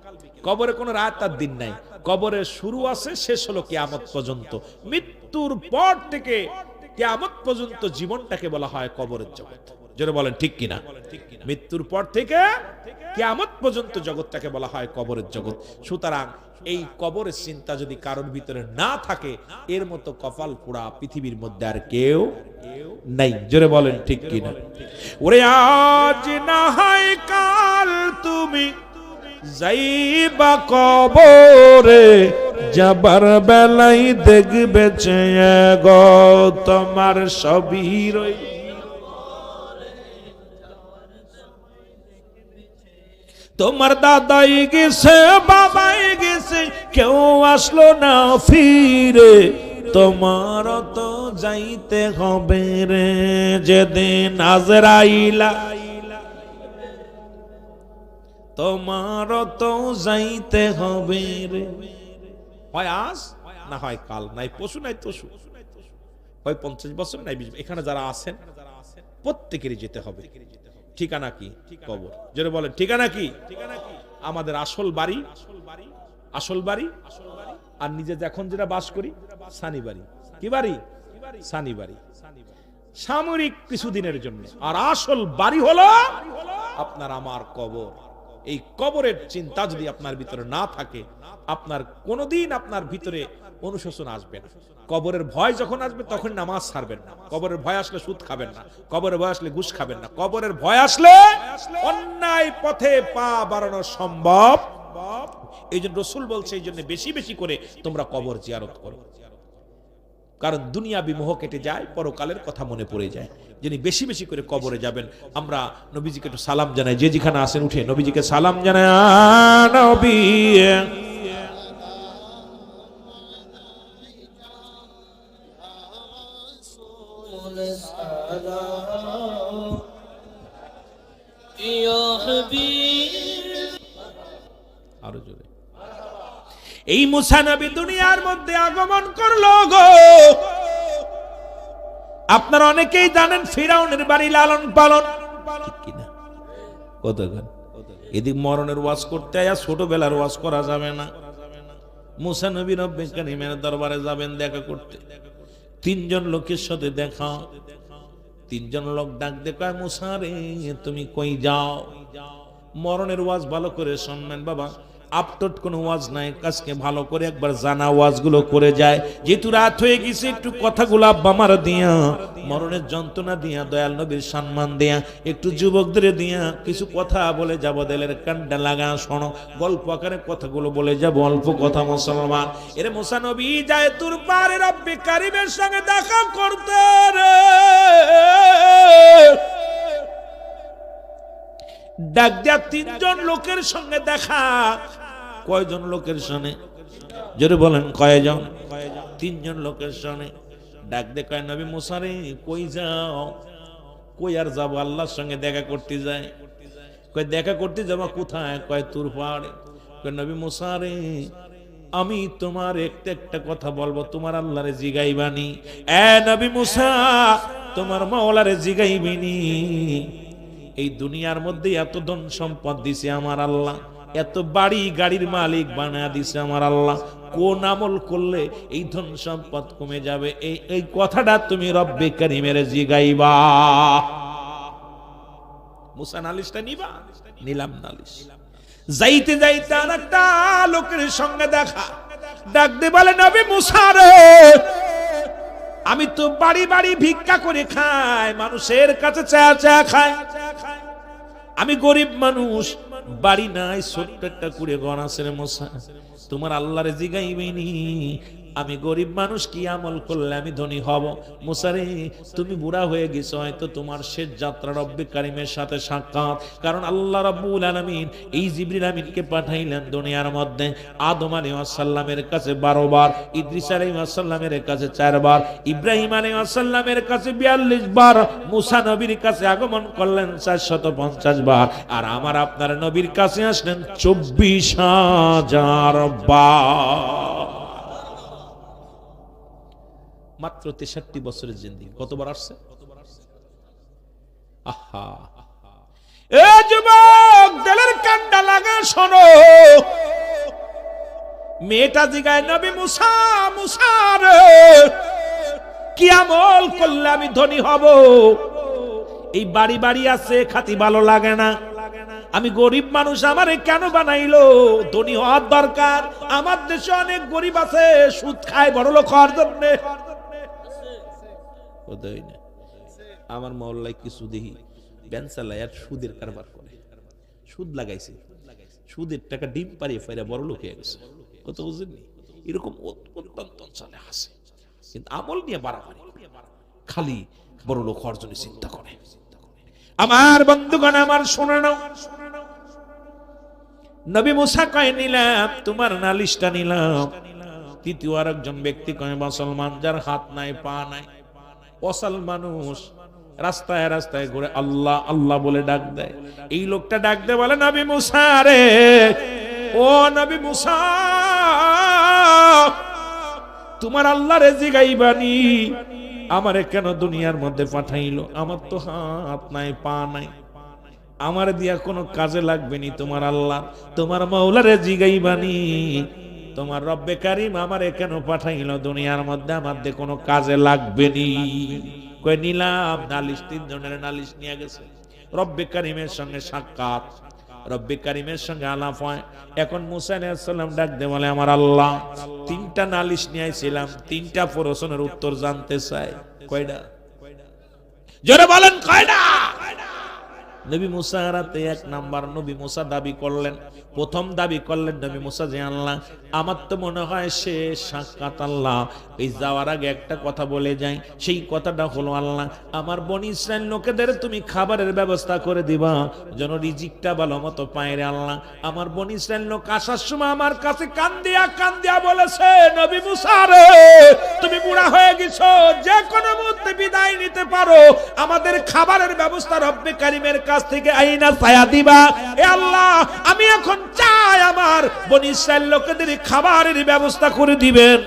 কবরে কোনো রাত আর দিন নাই, কবরের শুরু আছে, শেষ হলো কিয়ামত পর্যন্ত। মৃত্যুর পর থেকে কিয়ামত পর্যন্ত জীবনটাকে বলা হয় কবরের জগৎ। জোরে বলেন ঠিক কিনা? মৃত্যুর পর থেকে কিয়ামত পর্যন্ত জগৎটাকে বলা হয় কবরের জগৎ। সুতরাং এই কবরের চিন্তা যদি কারোর ভিতরে না থাকে, এর মতো কপাল পোড়া পৃথিবীর মধ্যে আর কেউ নাই। জোরে বলেন ঠিক কিনা? ওরে আজ না হয় কাল তুমি যাইবা কবরে যাবার বেলাই দেখবে চেয়ে গো তোমার সবই রই। তোমার দাদাই গেছে বাবাই গেছে কেউ আসলো না ফিরে, তোমার তো যাইতে হবে রে যেদিন আজরাইলা, তোমার তো যাইতে হবে রে। হয় আজ না হয় কাল, নাই পশু নাই তসু, হয় 50 বছর নাই 20। এখানে যারা আছেন প্রত্যেকেরই যেতে হবে। ঠিকানা কি? কবর। যারা বলেন ঠিকানা কি? আমাদের আসল বাড়ি, আসল বাড়ি আর নিজে এখন যেটা বাস করি সানি বাড়ি। কি বাড়ি? সানি বাড়ি, সামরিক কিছুদিনের জন্য। আর আসল বাড়ি হলো আপনার আমার কবর। এই কবরের চিন্তা যদি আপনার ভিতরে না থাকে, আপনার কোনোদিন আপনার ভিতরে অনুশোচন আসবে না। কবরের ভয় যখন আসবে তখন নামাজ ছাড়বেন না। কবরের ভয় আসলে সুদ খাবেন না। কবরের ভয় আসলে ঘুষ খাবেন না। কবরের ভয় আসলে অন্যায় পথে পা বাড়ানো সম্ভব। এই জন্য রাসূল বলছে, এই জন্য বেশি বেশি করে তোমরা কবর জিয়ারত করো, কারণ দুনিয়াবি মোহ কেটে যায়, পরকালের কথা মনে পড়ে যায়। যিনি বেশি বেশি করে কবরে যাবেন। আমরা নবীজিকে একটু সালাম জানাই, যে যেখানে আছেন উঠে নবীজিকে সালাম জানাই। নবী আরো জোরে। এই মুসা নবী দুনিয়ার মধ্যে আগমন করলো গো। আপনারা অনেকেই জানেন ফিরাউনের বাড়ি লালন পালন, ঠিক কিনা? কতক্ষণ এদিক মরণের ওয়াজ করতে আয়া ছোটবেলার ওয়াজ করা যাবে না। মুসা নবী রব্বুল কারীমের দরবারে যাবেন দেখা করতে। 3 জন লোকের সাথে দেখা। 3 জন লোক ডাক দেখায়, মুসা রে তুমি কই যাও? মরণের ওয়াজ ভালো করে শুনবেন বাবা। আপটট কোন ওয়াজ নাই, কাজকে ভালো করে একবার জানা ওয়াজগুলো করে যায়। যেহেতু রাত হয়ে গেছে, একটু কথাগুলো আব্বা মার দিয়া, মরণের যন্ত্রণা দিয়া, দয়াল নবীর সম্মান দিয়া, একটু যুবকদের দিয়া কিছু কথা বলে যাব। দেলের কান্ডা লাগা শোনো, গল্প আকারে কথাগুলো বলে যাব। অল্প কথা মুসলমান। এরে মুসা নবী যায় তুর পারে রব্বুল কারীমের সঙ্গে দেখা করতে রে। ডাক দিয়া 3 জন লোকের সঙ্গে দেখা। কয়জন লোকের সঙ্গে? জোরে বলেন কয়জন? 3 জন লোকের সঙ্গে ডাক দেখায়, নবী মুসা রে কই যাও? কই আর যাবো, আল্লাহর সঙ্গে দেখা করতে যায়। কয় দেখা করতে যাবো কোথায়? কয় তুর পাহাড়ে। কয় নবী মুসা রে আমি তোমার একটা কথা বলবো, তোমার আল্লাহরে জিগাইবানি। এ নবী মুসা তোমার মাওলারে জিগাইবিনি। এই দুনিয়ার মধ্যে এত ধন সম্পদ দিছে আমার আল্লাহ, এত বাড়ি গাড়ির মালিক বানায় দিছে আমার আল্লাহ, কোন আমল করলে এই ধন সম্পদ কমে যাবে? এই কথাটা তুমি রব্বে কারীমের জিগাইবা। মুসা নালিশটা নিবা? নিলাম নালিশ। যাইতে যাইতে আরেকটা লোকের সঙ্গে দেখা। ডাক দে বলে, নবী মুসা রে আমি তো বাড়ি বাড়ি ভিক্ষা করে খাই, মানুষের কাছে চায়া চায়া খাই। আমি গরিব মানুষ, বাড়ি নাই, ছোট্ট একটা কুড়ে ঘর আছে রে মুসা। তোমার আল্লাহরে জিগাইবেনি আমি গরিব মানুষ কি আমল করলে আমি ধনী হব? মুসা রে তুমি বুড়া হয়ে গেছো, হয়তো তোমার শেষ যাত্রা রব্বে কারীমের সাথে সাক্ষাৎ। কারণ আল্লাহ রাব্বুল আলামিন এই জিবরিল আমিনকে পাঠাইলেন দুনিয়ার মধ্যে। আদম আলাইহিস সালামের কাছে 12 বার, ইদ্রিস আলাইহিস সালামের কাছে 4 বার, ইব্রাহিম আলাইহিস সালামের কাছে 42 বার, মুসা নবীর কাছে আগমন করলেন 450 বার, আর আমার আপনার নবীর কাছে আসলেন 24,000 বার। মাত্র 63 বছরের জিন্দেগি। কতবার আসছে? আহা এ যুবক দিলের কান্ডা লাগা শোনো। মেয়েটা জিগায়, নবী মুসা মুসা রে কি আমল করলে আমি ধনী হব? এই বাড়ি বাড়ি আছে, খাতি ভালো লাগে না। আমি গরিব মানুষ, আমারে কেন বানাইলো? ধনী হওয়ার দরকার। আমার দেশে অনেক গরিব আছে, সুদ খায় বড় লোক হওয়ার জন্য। আমার মহল্লায় কিছু দেখি ব্যান চালায় আর সুদের কারবার করে। সুদ লাগাইছে, সুদের টাকা ডিম পারিয়ে ফেরে বড় লোক হয়ে গেছে, কথা বুঝেননি? এরকম অত্যন্ত অঞ্চলে আছে, কিন্তু আমল নিয়ে বাড়াবাড়ি, খালি বড় লোক হওয়ার জন্য চিন্তা করে। আমার বন্ধুগণ, আমার শোনে নাও, নবী মুসা কয় নিলাম তোমার নালিশটা নিলাম। তৃতীয় আরেকজন ব্যক্তি কয় মুসলমান যার হাত নাই পা নাই, অসাল মানুষ, রাস্তায় রাস্তায় ঘুরে আল্লাহ আল্লাহ বলে ডাক দেয়। এই লোকটা ডাক দেয় বলে নবী মুসা রে, ও নবী মুসা, তোমার আল্লাহ রে জিগাইবানি আমারে কেন দুনিয়ার মধ্যে পাঠাইলো? আমার তো হাত নাই পা নাই, আমার দিয়া কোনো কাজে লাগবে নি। তোমার আল্লাহ তোমার মাওলারে জিগাইবানি তোমার রব্বে কারিম আমারে কেন পাঠাইলো দুনিয়ার মধ্যে, আমার দিয়ে কোনো কাজে লাগবে নি। কই নিলাম নালিশ, 3 জনের নালিশ নিয়ে গেছে। রব্বে কারিমের সঙ্গে সাক্ষাৎ, রব্বে কারিমের সঙ্গে আলাপ হয়। এখন মুসা আলাইহিস সালাম ডাক দিয়ে বলে আমার আল্লাহ 3টা নালিশ নিয়ে আইছিলাম, 3টা প্রশ্নের উত্তর জানতে চাই। কয়টা? জোরে বলেন কয়টা? নবী মুসা রাতে 1 নাম্বার নবী মুসা দাবি করলেন, প্রথম দাবি করলেন নবী মুসা যে আল্লাহ আমার তো মনে হয় শেষ সাক্ষাৎ আল্লাহ, এই যাওয়ার আগে একটা কথা বলে যাই। সেই কথাটা হলো আল্লাহ আমার বনি ইসরাইল লোকেদের তুমি খাবারের ব্যবস্থা করে দিবা যেন রিজিকটা ভালো মতো পায় রে আল্লাহ। আমার বনি ইসরাইল লোক আসার সময় আমার কাছে কান্দিয়া বলেছে নবী মুসা রে তুমি বুড়া হয়ে গেছো, যে কোনো মুহূর্তে বিদায় নিতে পারো, আমাদের খাবারের ব্যবস্থা রব্বে কারিমের কাছ থেকে আইনা ছায়া দিবা। এ আল্লাহ আমি এখন চাই আমার বনি ইসরাইল লোকেদের খাবারের ব্যবস্থা করে দিবেন।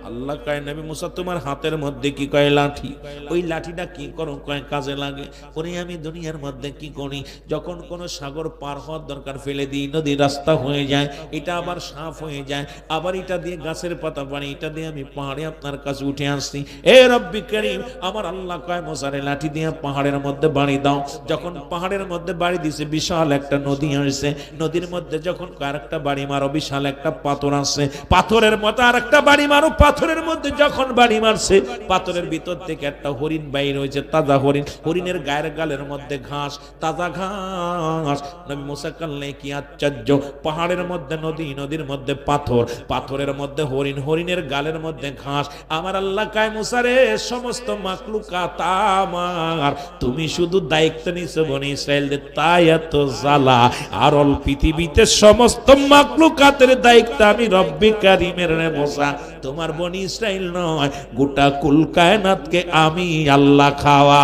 আল্লাহ কয় নবী মুসা তোমার হাতের মধ্যে কি কয় লাঠি, ওই লাঠিটা কি করো? কয় কাজে লাগে। ওরে আমি দুনিয়ার মধ্যে কি করি, যখন কোন সাগর পার হওয়ার দরকার ফেলে দিই, নদী রাস্তা হয়ে যায়, এটা আবার সাফ হয়ে যায়, আবার এটা দিয়ে গাছের পাতা পানি, এটা দিয়ে আমি পাহাড়ে আপনার কাছে উঠে আসছি। এ রব্বি কারীম আমার আল্লাহ কয় মুসারে লাঠি দিয়ে পাহাড়ের মধ্যে বাড়ি দাও। যখন পাহাড়ের মধ্যে বাড়ি দিছে বিশাল একটা নদী আসছে, নদীর মধ্যে যখন আরেকটা বাড়ি মারো বিশাল একটা পাথর আছে, পাথরের মতো আরেকটা বাড়ি মারো, পাথরের মধ্যে যখন বাড়ি মারছে পাথরের ভিতর থেকে একটা হরিণ বাইর হয়েছে, তাজা হরিণ, হরিণের গায়ের গালের মধ্যে ঘাস, তাজা ঘাস। নবী মুসা কাল্লে কি আশ্চর্য, পাহাড়ের মধ্যে নদী, নদীর মধ্যে পাথর, পাথরের মধ্যে হরিণ, হরিণের গালের মধ্যে ঘাস। আমার আল্লাহ কায় মুসা রে সমস্ত মাখলুকাত আমার, তুমি শুধু দায়িত্ব নিছো বনি ইসরাইলদের, তাই এত জ্বালা। আর অল পৃথিবীতে সমস্ত মাখলুকাতের দায়িত্ব আমি রব্বে কারীমের রে মুসা, তোমার বনি ইসরাইল নয়, গোটা কুল কায়নাতকে আমি আল্লাহ খাওয়া।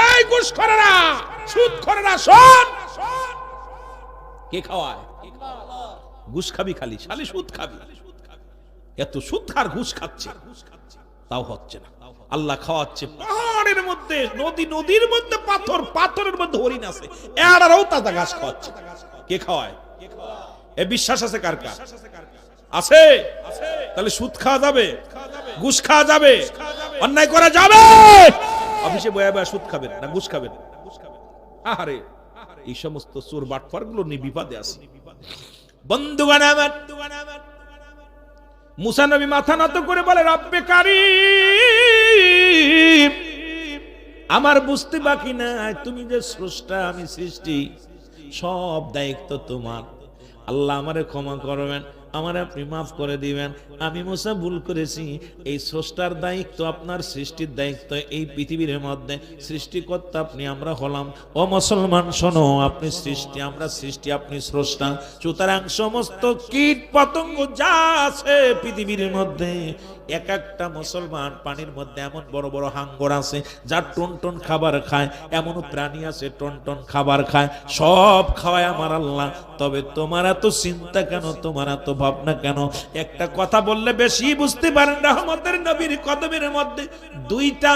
এই ঘুষখোরেরা, সুদখোরেরা শোন, কে খাওয়ায়? ঘুষ খাবি খালি, শালি সুদ খাবি। এত সুদ খার ঘুষ খাচ্ছে তাও হচ্ছে না, আল্লাহ খাওয়াচ্ছে। পাহাড়ের মধ্যে নদী, নদীর মধ্যে পাথর, পাথরের মধ্যে হরিণ আছে, এরাও তাজা ঘাস খাওয়াচ্ছে। কে খাওয়ায়? এ বিশ্বাস আছে কার কার? আছে? তাহলে সুদ খাওয়া যাবে, ঘুষ খাওয়া যাবে, অন্যায় করা যাবে? অফিসে বয়া বয়া সুদ খাবেন না ঘুষ খাবেন? আরে এই সমস্ত চোর বাটপার গুলো নিয়ে বিপদে আছে। বন্ধুগণ আমার, মুসা নবী মাথা নত করে বলে রব্বে কারীম আমার বুঝতে বাকি নাই, তুমি যে স্রষ্টা আমি সৃষ্টি, সব দায়িত্ব তোমার। আল্লাহ আমারে ক্ষমা করবেন, আমার আপনি মাফ করে দিবেন, আমি মুসা ভুল করেছি। এই স্রষ্টার দায়িত্ব, আপনার সৃষ্টির দায়িত্ব, এই পৃথিবীর মধ্যে সৃষ্টিকর্তা আপনি, আমরা হলাম। ও মুসলমান শোনো, আপনি সৃষ্টি, আমরা সৃষ্টি, আপনি স্রষ্টা। সুতরাং সমস্ত কীট পতঙ্গ যা আছে পৃথিবীর মধ্যে, এক একটা মুসলমান পানির মধ্যে এমন বড় বড় হাঙ্গর আছে যা টন টন খাবার খায়, এমন প্রাণী আছে টন টন খাবার খায়, সব খাওয়ায় আমার আল্লাহ। তবে তোমার এত চিন্তা কেন, তোমার এত ভাবনা কেন? একটা কথা বললে বেশি বুঝতে পারেন। রহমতের নবীর কদমের মধ্যে 2টা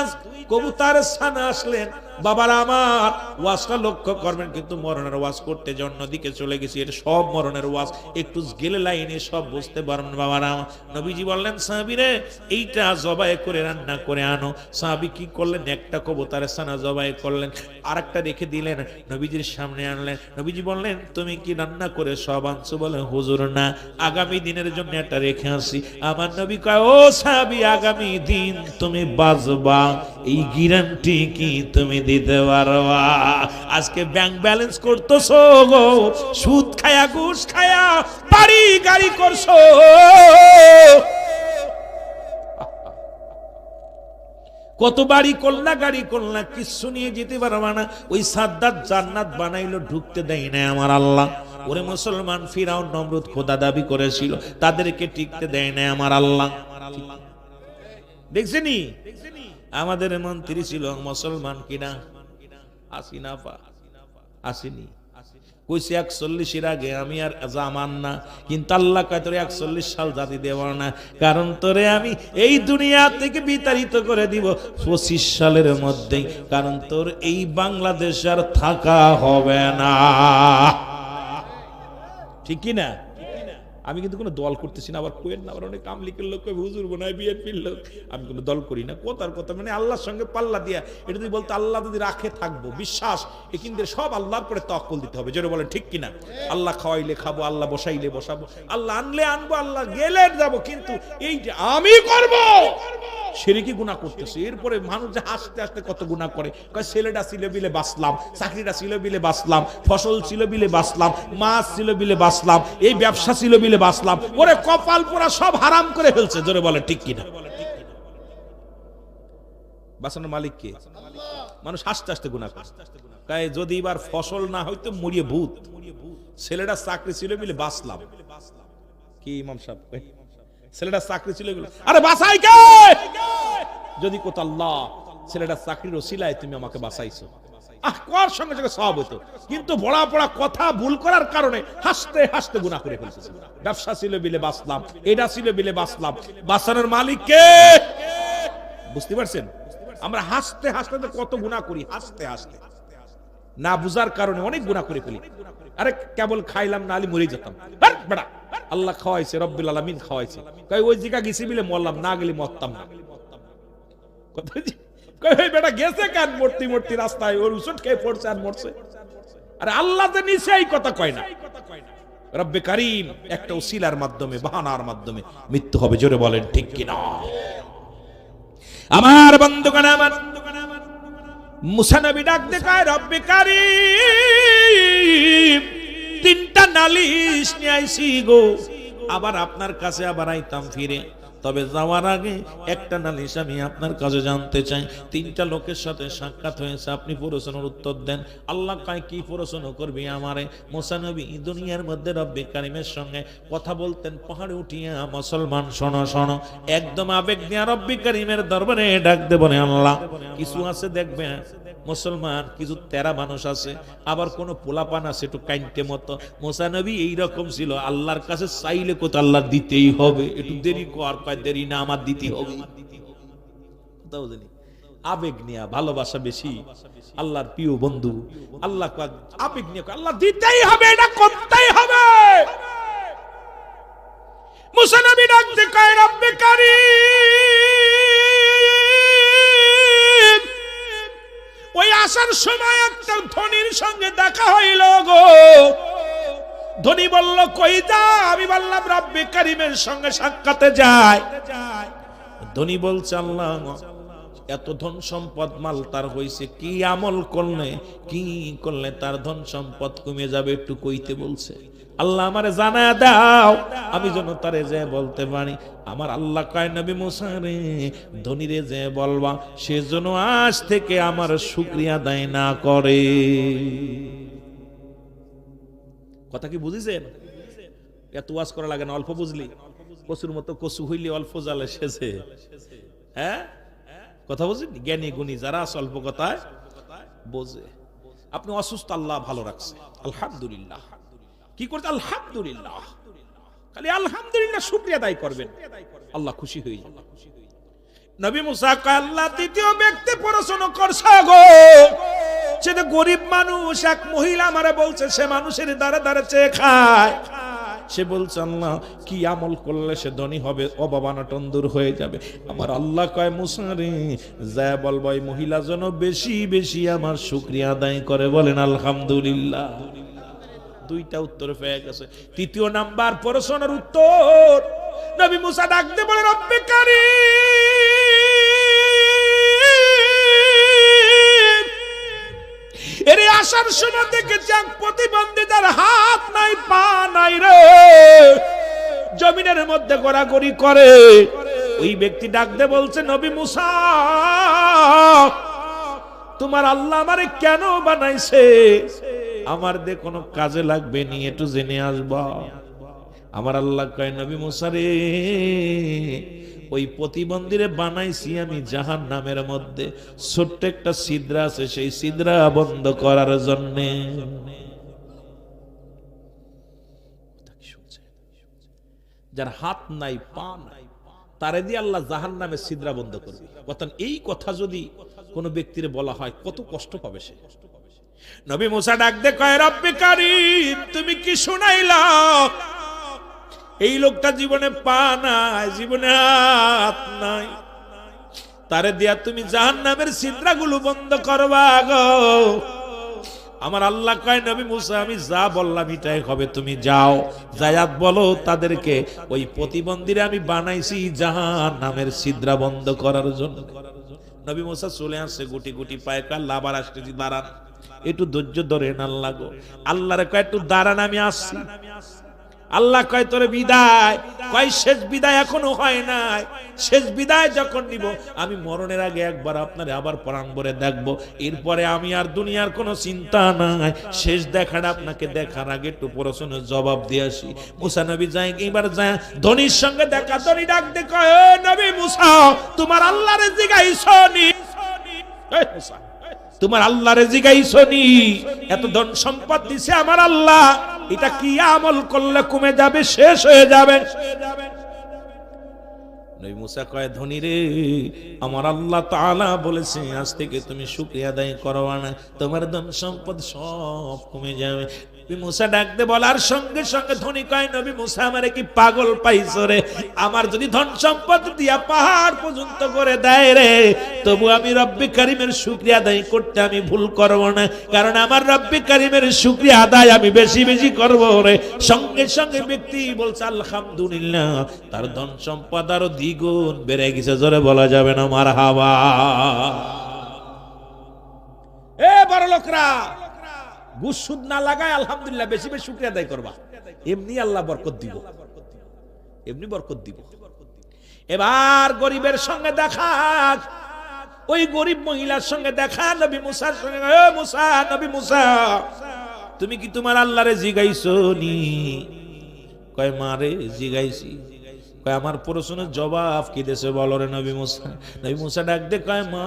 কবুতরের ছানা আসলেন। বাবার আমার ওয়াজটা লক্ষ্য করবেন, কিন্তু মরণের ওয়াজ করতে অন্যদিকে চলে গেছি, এটা সব মরণের ওয়াজ, একটু গেলে লাইনে সব বুঝতে পারবেন। বাবারা নবীজি বললেন সাহাবীরে এইটা জবাই করে রান্না করে আনো। সাহাবী কি করলেন? একটা কবুতরের ছানা জবাই করলেন, আরেকটা রেখে দিলেন, নবীজির সামনে আনলেন। নবীজি বললেন তুমি কি রান্না করে সব আনছো? বলে হুজুর না, আগামী দিনের জন্য একটা রেখে আসি। আমার নবী কয় ও সাহাবী আগামী দিন তুমি বাঁচবা, এই গ্যারান্টি কি তুমি দিতে পারবা। আজকে ব্যাংক ব্যালেন্স করতেছো গো, সুদ খায়া ঘুষ খায়া বাড়ি গাড়ি করছো, কত বাড়ি করলা গাড়ি করলা, কিছু নিয়ে যেতে পারবা না। ওই সাদ্দাত জান্নাত বানাইলো, ঢুকতে দেয় না আমার আল্লাহ। ওরে মুসলমান, ফিরাউন নমরুদ খোদা দাবি করেছিল, তাদেরকে টিকতে দেয় না আমার আল্লাহ। দেখছেনি আমাদের মন্ত্রী ছিল মুসলমান কিনা? আসিনা আসিনি, কইছে 41 আগে আমি আর জামান না, কিন্তু আল্লাহ কয় তোরে 41 সাল জাতি দেব না, কারণ তোরে আমি এই দুনিয়া থেকে বিতাড়িত করে দিব 25 সালের মধ্যেই, কারণ তোর এই বাংলাদেশ আর থাকা হবে না। ঠিক কি না? আমি কিন্তু কোনো দল করতেছি না, আবার কোয়েন না, আবার অনেক কামলিকের লোক হুজুর বোনায় বিএনপির লোক, আমি কোনো দল করি না। কথার কথা মানে আল্লাহর সঙ্গে পাল্লা দিয়া, এটা যদি বলতো আল্লাহ যদি রাখে থাকবো, বিশ্বাস এ কিন্তু সব আল্লাহর পরে তাওয়াক্কুল দিতে হবে। যেটা বলেন ঠিক কিনা? আল্লাহ খাওয়াইলে খাবো, আল্লাহ বসাইলে বসাবো, আল্লাহ আনলে আনবো, আল্লাহ গেলে যাবো, কিন্তু এইটা আমি করবো শিরকি গুনাহ করতেছে। এরপরে মানুষ যে হাসতে হাসতে কত গুনাহ করে, কয় ছেলেটা ছিল বিলে বাঁচলাম, চাকরিটা ছিল বিলে বাঁচলাম, ফসল ছিল বিলে বাঁচলাম, মাছ ছিল বিলে বাঁচলাম, এই ব্যবসা ছিল বিলে বাঁচলাম। ওরে কপাল পুরা সব হারাম করে ফেলছে। জোরে বলে ঠিক কিনা? বাঁচানোর মালিক কে? মানুষ হাসতে হাসতে গুনাহ করে, কয় যদি এবার ফসল না হইতো মরিয়ে ভূত, ছেলেটা চাকরি ছিল বিলে বাঁচলাম। কি ইমাম সাহেব, ছেলেটা চাকরি ছিল, আরে বাঁচাই কে? যদি কোথা আল্লাহ ছেলেটা চাকরির ওসিলায় তুমি আমাকে বাঁচাইছো, কর সঙ্গে সঙ্গে সব হতো, কিন্তু বড়া পড়া কথা ভুল করার কারণে হাসতে হাসতে গুনাহ করে ফেলছে। ব্যবসা ছিল বিলে বাঁচলাম, এটা ছিল বিলে বাঁচলাম, বাঁচানোর মালিক কে? বুঝতে পারছেন? আমরা হাসতে হাসতে কত গুনাহ করি, হাসতে হাসতে না বুঝার কারণে অনেক গুনাহ করে ফেলি। আরে কেবল খাইলাম না আলি মরে যেতাম, আল্লাহ খাওয়াইছে, রব্বুল আলামিন খাওয়াইছে, কই ওই জায়গা গেছি বিলে মরলাম, না গেলে মরতাম না। কই বেটা গেছে কেন মরতি মরতি রাস্তায়, ওর উসুট খেয়ে পড়ছে আর মরছে। আরে আল্লাহ তো নিচে এই কথা কয় না, রব্বে কারীম একটা উসিলার মাধ্যমে, বাহানার মাধ্যমে মৃত্যু হবে। জোরে বলেন ঠিক কিনা? আমার বন্ধুগণ, আমার মুসা নবী ডাক দেখায়, রব্বে কারীম তিনটা নালিশ নিয়ে আইছি গো, আবার আপনার কাছে আবার আইতাম ফিরে, তবে যাওয়ার আগে একটা নালিশ আমি আপনার কাছে জানতে চাই। তিনটা লোকের সাথে সাক্ষাৎ হয়েছে, আপনি প্রশ্নের উত্তর দেন। আল্লাহ কয় কি প্রশ্ন করবি আমারে? মুসা নবী দুনিয়ার মধ্যে রব্বে কারীমের সঙ্গে কথা বলতেন পাহাড়ে উঠিয়া, মুসলমান শোনো শোনো, একদম আবেগ নিয়ে রব্বে কারীমের দরবারে ডাক দে, বলে আল্লাহ কিছু আছে দেখবে মুসলমান, কিছু তেরা মানুষ আছে, আবার কোন পোলাপান আছে একটু কাইন্টে মতো। মুসা নবী এইরকম ছিল, আল্লাহর কাছে চাইলে কোথা আল্লাহ দিতেই হবে, একটু দেরি কর, কয় দেরি না আমার দিতে হবে। কোথাও জানি আবেগ নিয়ে, ভালোবাসা বেশি, আল্লাহর প্রিয় বন্ধু, আল্লাহ আবেগ নিয়ে আল্লাহ দিতেই হবে, এটা করতেই হবে। মুসা নবী ডাকতে কয় রব্বে কারীম, ওই আসার সময় একটা ধনীর সঙ্গে দেখা হইল গো। ধনী বলল কই যা? আমি বললাম রব্বে কারীমের সঙ্গে সাক্ষাতে যাই। ধনী বলছে আল্লাহ এত ধন সম্পদ মাল তার হইছে, কি আমল করলে, কি করলে তার ধন সম্পদ কমে যাবে, একটু কইতে বলছে। আল্লাহ আমারে জানা দাও, আমি যেন তারে যে বলতে পারি। আমার আল্লাহ কয় নবী মুসা রে, ধনীরে যে বলবা সে যেন আজ থেকে আমার শুকরিয়া আদায় না করে। কথা কি বুঝিছেন? এত ওয়াজ করা লাগে না, অল্প বুঝলি, কচুর মতো কচু হইলে অল্প জালে সেজে। হ্যাঁ কথা বুঝলেন? জ্ঞানী গুণী যারা অল্প কথায় বোঝে। আপনি অসুস্থ, আল্লাহ ভালো রাখছে, আলহামদুলিল্লাহ। কি করতে? আলহামদুলিল্লাহ, খালি আলহামদুলিল্লাহ শুকরিয়া আদায় করবেন, আল্লাহ খুশি হয়ে যাবে। নবী মুসা কয় আল্লাহ তৃতীয় ব্যক্তি পড়াশোনা করছে গো, সে তো গরিব মানুষ, এক মহিলা আমারে বলছে সে মানুষের দ্বারা দ্বারা চেয়ে খায়। সে বলছে আল্লাহ কি আমল করলে সে ধনী হবে, অভাবানটন দূর হয়ে যাবে। আমার আল্লাহ কয় মুসা রে যা বলবো এই মহিলা যেন বেশি বেশি আমার শুকরিয়া আদায় করে, বলেন আলহামদুলিল্লাহ। দুইটা উত্তর পেয়ে গেছে। তৃতীয় নাম্বার প্রশ্নের উত্তর নবী মুসা ডাক দিয়ে বলে রব্বে কারীম এর আসার সময় দেখেছি এক প্রতিবন্ধী, তার হাত নাই পা নাই রে, জমিনের মধ্যে ঘোরাঘুরি করে। ওই ব্যক্তি ডাক দিয়ে বলছে, নবী মুসা, তোমার আল্লাহ আমারে কেন বানাইছে? আমার দে কোনো কাজে লাগবে নি, একটু জেনে আসবা। আমার আল্লাহ কয়, নবী মুসা রে, ওই প্রতিবন্ধীরে বানাইছি আমি জাহান্নামের মধ্যে, ছোট্ট একটা ছিদ্র আছে, সেই ছিদ্র বন্ধ করার জন্য। যার হাত নাই পা নাই, তারে দিয়ে আল্লাহ জাহান্নামের ছিদ্র বন্ধ করবে। এই কথা যদি কোনো ব্যক্তির বলা হয়, কত কষ্ট পাবে সে। নবী মুসা ডাক দে কয়, রব্বে কারীম, তুমি কি শুনাইলা? এই লোকটা জীবনে পা নাই, জীবনে হাত নাই, তারে দিয়া তুমি জাহান্নামের ছিদ্রগুলো বন্ধ করবা গো। আমার আল্লাহ কয়, নবী মুসা, আমি যা বললাম এটাই হবে, তুমি যাও, যায়াত বলো তাদেরকে ওই প্রতিবন্ধীরে আমি বানাইছি জাহান্নামের ছিদ্র বন্ধ করার জন্য। নবী মুসা চলে আসছে, গুটি গুটি পায়ে, কাল আবার আসতেছি, দাঁড়ান, একটু ধৈর্য ধরেন আল্লাহ গো। আল্লাহরে কয়, একটু দাঁড়ান, আমি আসছি। আল্লাহ কয়, তোরে বিদায়। কয়, শেষ বিদায় এখনো হয় নাই, শেষ বিদায় যখন নিব, আমি মরণের আগে একবার আপনারে আবার প্রাণ ভরে দেখবো, এরপরে আমি আর দুনিয়ার কোনো চিন্তা নাই। শেষ দেখাটা আপনাকে দেখার আগে একটু প্রশ্নের জবাব দিয়ে আসি। মুসা নবী যায়, এবার যায় ধনির সঙ্গে দেখা। ধনী ডাক দে কয়, নবী মুসা, তোমার আল্লাহরে জিগাইছো নি? মুসা, তোমার আল্লাহরে জিগাইছো নি? এত ধন সম্পদ দিছে আমার আল্লাহ, এটা কি আমল করলে কমে যাবে, শেষ হয়ে যাবে? নবী মুসা কয়, ধনী রে, আমার আল্লাহ তাআলা বলেছে আজ থেকে তুমি শুকরিয়া আদায় করবা না, তোমার ধন সম্পদ সব কমে যাবে। মুসা ডাক দে বলার সঙ্গে সঙ্গে ধনী কয়, নবী মুসা, আমারে কি পাগল পাইছো রে? আমার যদি ধন সম্পদ দিয়া পাহাড় পর্যন্ত করে দেয় রে, তবু আমি রব্বে কারীমের শুকরিয়া আদায় করতে আমি ভুল করব না, কারণ আমার রব্বে কারীমের শুকরিয়া আদায় আমি বেশি বেশি করব রে। সঙ্গে সঙ্গে ব্যক্তি বলছে আলহামদুলিল্লাহ, তার ধন সম্পদ আরো দ্বিগুণ বেড়ে গেছে, জোরে বলা যাবে না মারহাবা। এ বড় লোকরা, ঘুষ সুদ না লাগায় আলহামদুলিল্লাহ বেশি বেশি শুকরিয়া আদায় করবা, এমনি আল্লাহ বরকত দিব, এমনি বরকত দিব। এবার গরিবের সঙ্গে দেখা, ওই গরিব মহিলার সঙ্গে দেখা, নবী মুসার সঙ্গে। ও মুসা, নবী মুসা, তুমি কি তোমার আল্লাহরে জিগাইছো নি? কয়, মারে জিগাইছি। কয়, আমার প্রশ্নের জবাব কি দেশে বলো রে নবী মুসা? নবী মুসা ডাক দে কয়, মা,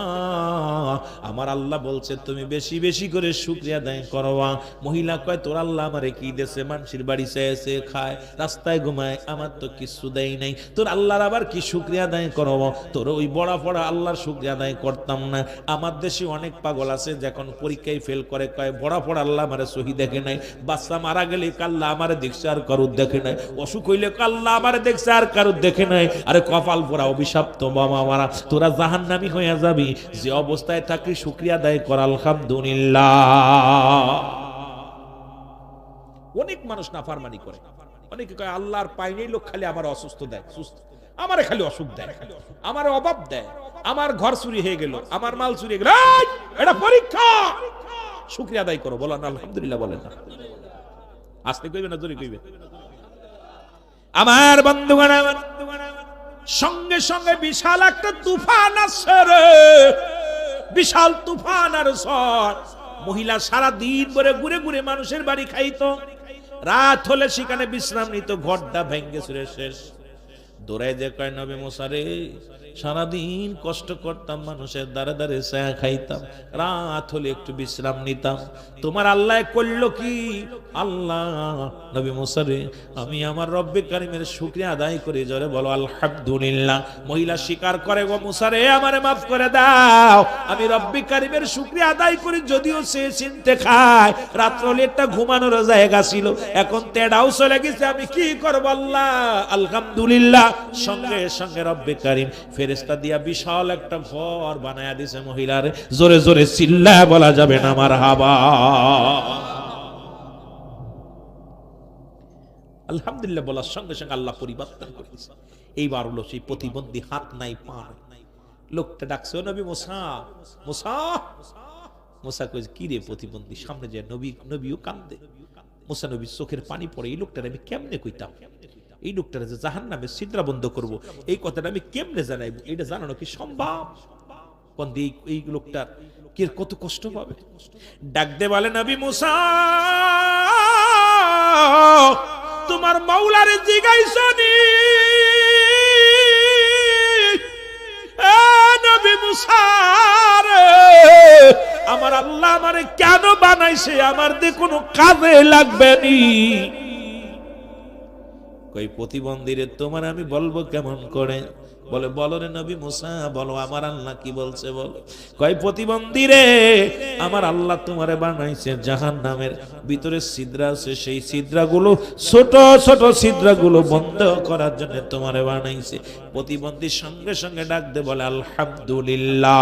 আমার আল্লাহ বলছে তুমি বেশি বেশি করে শুকরিয়া আদায় করবা। মহিলা কয়, তোর আল্লাহ আমারে কি দেশে? মানুষের বাড়ি চেয়েছে খায়, রাস্তায় ঘুমায়, আমার তো কিছু দেয় নাই, তোর আল্লাহর আবার কি শুকরিয়া আদায় করব? তোর ওই বড়া পড়া আল্লাহর শুকরিয়া আদায় করতাম না। আমার দেশে অনেক পাগল আছে, যখন পরীক্ষায় ফেল করে কয়, বড়া পড়া আল্লাহ আমারে সহি দেখে নাই, বাচ্চা মারা গেলে কাল্লা আমারে দেখছে আর কারুর দেখে নাই, অসুখ হইলে কাল্লা আমারে দেখছে আর কারুর দেখে নাই। আরে কপাল পোড়া অভিশপ্ত বাবা মারা, তোরা জাহান্নামী হয়ে যাবি। যে অবস্থায় থাকি শুকরিয়া আদায় কর আলহামদুলিল্লাহ। অনেক মানুষ নাফরমানি করে, অনেকে কয় আল্লাহর পাই নেই, লোক খালি আমার অসুস্থ দেয়, সুস্থ আমারে খালি অসুখ দেয়, আমার অভাব দেয়, আমার ঘর চুরি হয়ে গেল, আমার মাল চুরি হয়ে গেল, এটা পরীক্ষা। শুকরিয়া আদায় করো, বলেন আলহামদুলিল্লাহ, বলেন না, আস্তে কইবে না জোরে কইবে। আমার বন্ধুগণ, সঙ্গে সঙ্গে বিশাল একটা তুফান আসছে রে, বিশাল তুফান আর ঝড়। মহিলা সারা দিন ভরে ঘুরে ঘুরে মানুষের বাড়ি খাইতো, রাত হলে সেখানে বিশ্রাম নিত, ঘরটা ভেঙ্গে চুরে শেষ। দৌড়াই যে কয়, নবী মুসা রে, সারাদিন কষ্ট করতাম, মানুষের দ্বারে দ্বারে ছায়া খাইতাম, রাত হলে একটু বিশ্রাম নিতাম, তোমার আল্লাহ করলো কি? আল্লাহ, নবী মুসা রে, আমি আমার রব্বে কারীমের শুকরিয়া আদায় করি, জোরে বলো আলহামদুলিল্লাহ। মহিলা স্বীকার করে, গো মুসা রে, আমারে মাফ করে দাও, আমি রব্বে কারীমের শুকরিয়া আদায় করি, যদিও সে চিনতে খায়, রাত্র হলে একটা ঘুমানোর জায়গা ছিল, এখন তেড়াও চলে গেছে, আমি কি করব আল্লাহ? আলহামদুলিল্লাহ। সঙ্গে সঙ্গে রব্বে কারীম ফেরেশতা দিয়া বিশাল একটা ঘর বানায়া দিছে মহিলার, জোরে জোরে চিল্লায় বলা যাবে না মারহাবা। আলহামদুলিল্লাহ বলার সঙ্গে সঙ্গে আল্লাহ পরিবর্তন করেছে। এইবার হলো সেই প্রতিবন্ধী, হাত নাই পা নাই, লোকটা ডাকছে, ও নবী মুসা, মুসা, মুসা কই কি রে প্রতিবন্ধী, সামনে যায় নবীও কান্দে। মুসা নবীর চোখের পানি পড়ে, এই লোকটার আমি কেমনে কইতাম, এই লোকটার যে জাহান্নামে ছিদ্রা বন্ধ করব, এই কথাটা আমি কেমনে জানাইবো, এটা জানানো কি সম্ভব? কোন দিক এই লোকটার কে কত কষ্ট পাবে। ডাক দে বলে, নবী মুসা তোমার মাওলারে জিগাইছনি? নবী মুসা রে, আমার আল্লাহ আমারে কেন বানাইছে, আমার দিয়ে কোনো কাজে লাগবে নি। কই প্রতিবন্ধীরে তোমার আমি বলবো কেমন করে? বলে বলো রে নবী মুসা, বলো আমার আল্লাহ কি বলছে বলো। কয় প্রতিবন্ধীরে আমার আল্লাহ তোমারে বানাইছে জাহান্নামের ভিতরে ছিদ্র আছে, সেই ছিদ্রগুলো ছোট ছোট ছিদ্রগুলো বন্ধ করার জন্য তোমারে বানাইছে। প্রতিবন্ধী সঙ্গে সঙ্গে ডাক দে বলে আলহামদুলিল্লাহ।